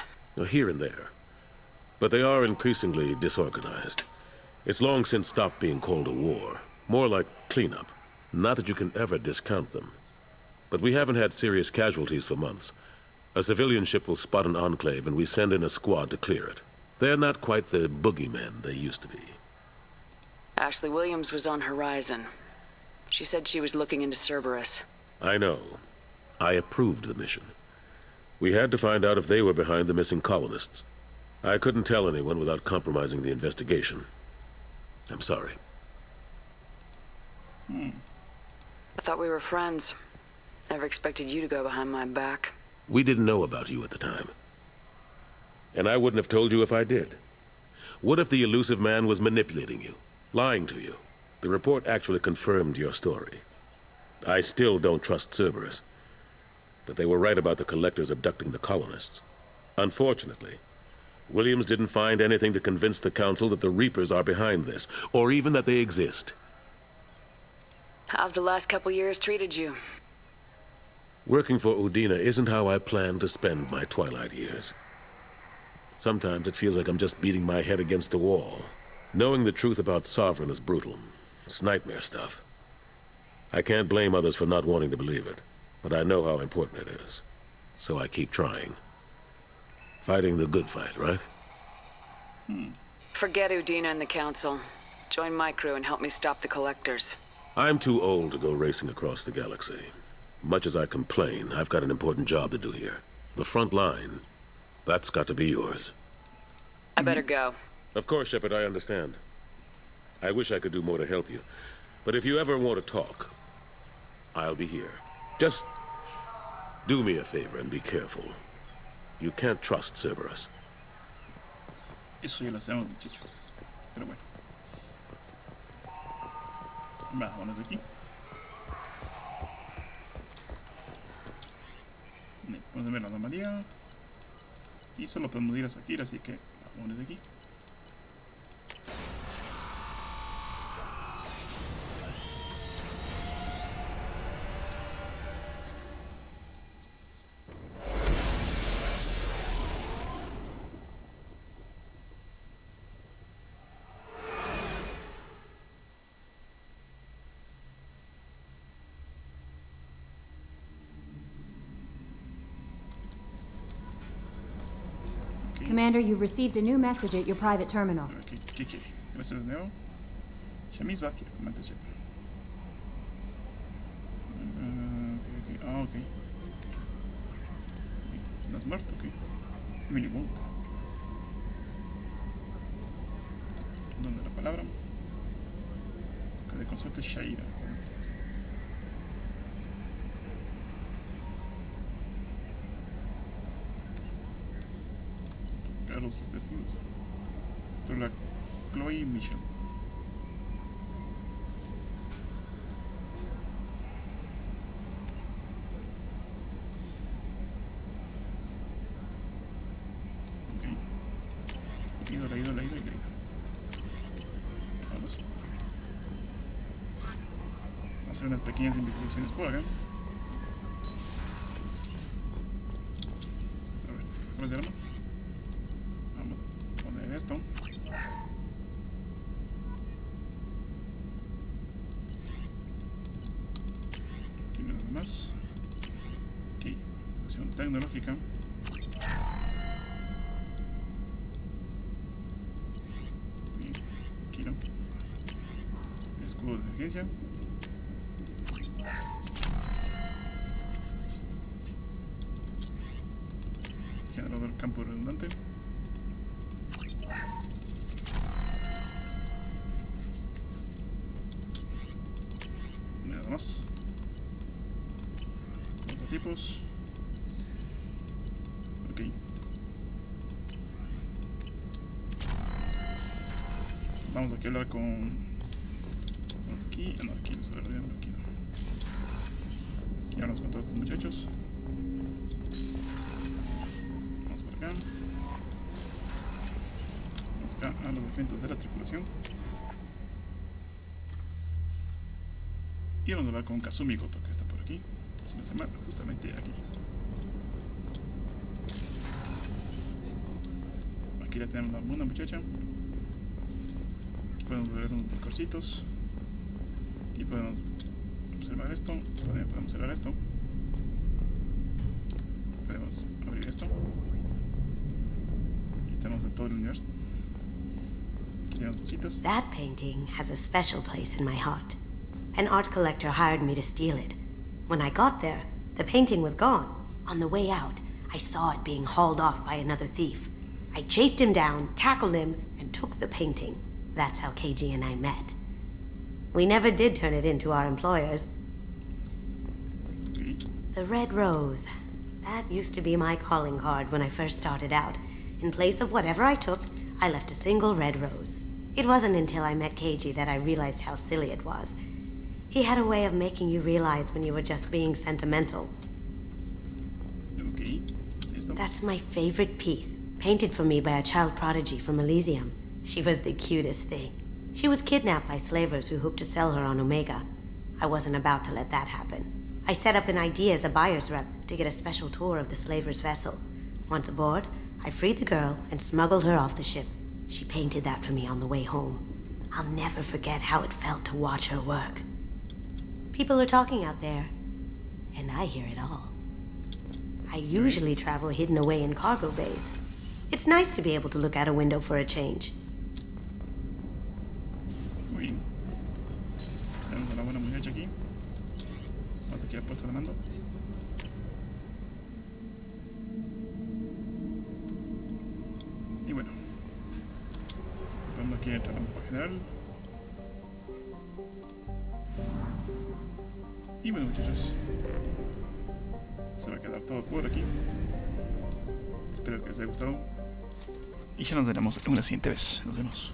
Here and there. But they are increasingly disorganized. It's long since stopped being called a war. More like cleanup. Not that you can ever discount them. But we haven't had serious casualties for months. A civilian ship will spot an enclave and we send in a squad to clear it. They're not quite the boogeymen they used to be. Ashley Williams was on Horizon. She said she was looking into Cerberus. I know. I approved the mission. We had to find out if they were behind the missing colonists. I couldn't tell anyone without compromising the investigation. I'm sorry. I thought we were friends. Never expected you to go behind my back. We didn't know about you at the time. And I wouldn't have told you if I did. What if the elusive man was manipulating you, lying to you? The report actually confirmed your story. I still don't trust Cerberus. But they were right about the collectors abducting the colonists. Unfortunately, Williams didn't find anything to convince the Council that the Reapers are behind this, or even that they exist. How have the last couple years treated you? Working for Udina isn't how I planned to spend my twilight years. Sometimes it feels like I'm just beating my head against a wall. Knowing the truth about Sovereign is brutal. It's nightmare stuff. I can't blame others for not wanting to believe it, but I know how important it is. So I keep trying. Fighting the good fight, right? Forget Udina and the Council. Join my crew and help me stop the collectors. I'm too old to go racing across the galaxy. Much as I complain, I've got an important job to do here. The front line, that's got to be yours. I better go. Of course, Shepard, I understand. I wish I could do more to help you. But if you ever want to talk, I'll be here. Just do me a favor and be careful. You can't trust Cerberus. Eso ya lo hacemos, muchachos. Pero bueno. Vámonos de aquí. Podemos ver la anomalía. Y solo podemos ir a Sakir, así que vámonos de aquí. Commander, you've received a new message at your private terminal. ¿Qué quiere? Gracias de nuevo. Shamis Batia, comenta Shepard. Ok. ¿No has muerto? Ok. Willy Wonka. ¿Dónde la palabra? Que de consulte Shaira. Los testigos. La Chloe y Michelle. Ok. Ídola y grita. Vamos. Vamos a hacer unas pequeñas investigaciones por acá. A ver, ¿cómo se llama? Esto. Aquí nada más. Aquí, acción tecnológica. Y aquí no. Escudo de emergencia. Generador campo redundante. más. Prototipos. Ok. Vamos aquí a hablar con... Aquí, no, aquí, no se ve bien, aquí no. Aquí hablamos con todos estos muchachos. Vamos por acá. Vamos acá a los documentos de la tripulación. Y vamos a hablar con Kasumi Goto, que está por aquí. Si no se llama, justamente aquí. Aquí la tenemos a una muchacha. Aquí podemos ver unos decorcitos. Aquí podemos observar esto. También podemos cerrar esto. Podemos abrir esto. Aquí tenemos de todo el universo. Aquí tenemos cositas. That painting has a special place in my heart. An art collector hired me to steal it. When I got there, the painting was gone. On the way out, I saw it being hauled off by another thief. I chased him down, tackled him, and took the painting. That's how KG and I met. We never did turn it in to our employers. The red rose. That used to be my calling card when I first started out. In place of whatever I took, I left a single red rose. It wasn't until I met KG that I realized how silly it was. He had a way of making you realize when you were just being sentimental. Okay. That's my favorite piece, painted for me by a child prodigy from Elysium. She was the cutest thing. She was kidnapped by slavers who hoped to sell her on Omega. I wasn't about to let that happen. I set up an ID as a buyer's rep to get a special tour of the slaver's vessel. Once aboard, I freed the girl and smuggled her off the ship. She painted that for me on the way home. I'll never forget how it felt to watch her work. People are talking out there, and I hear it all. I usually travel hidden away in cargo bays. It's nice to be able to look out a window for a change. Muy bien. Tenemos a la buena muchacha aquí. Vamos aquí al puesto de mando. Y bueno. Vamos aquí a entrar al mapa general. Y bueno, muchachos, se va a quedar todo por aquí. Espero que les haya gustado. Y ya nos veremos en una siguiente vez. Nos vemos.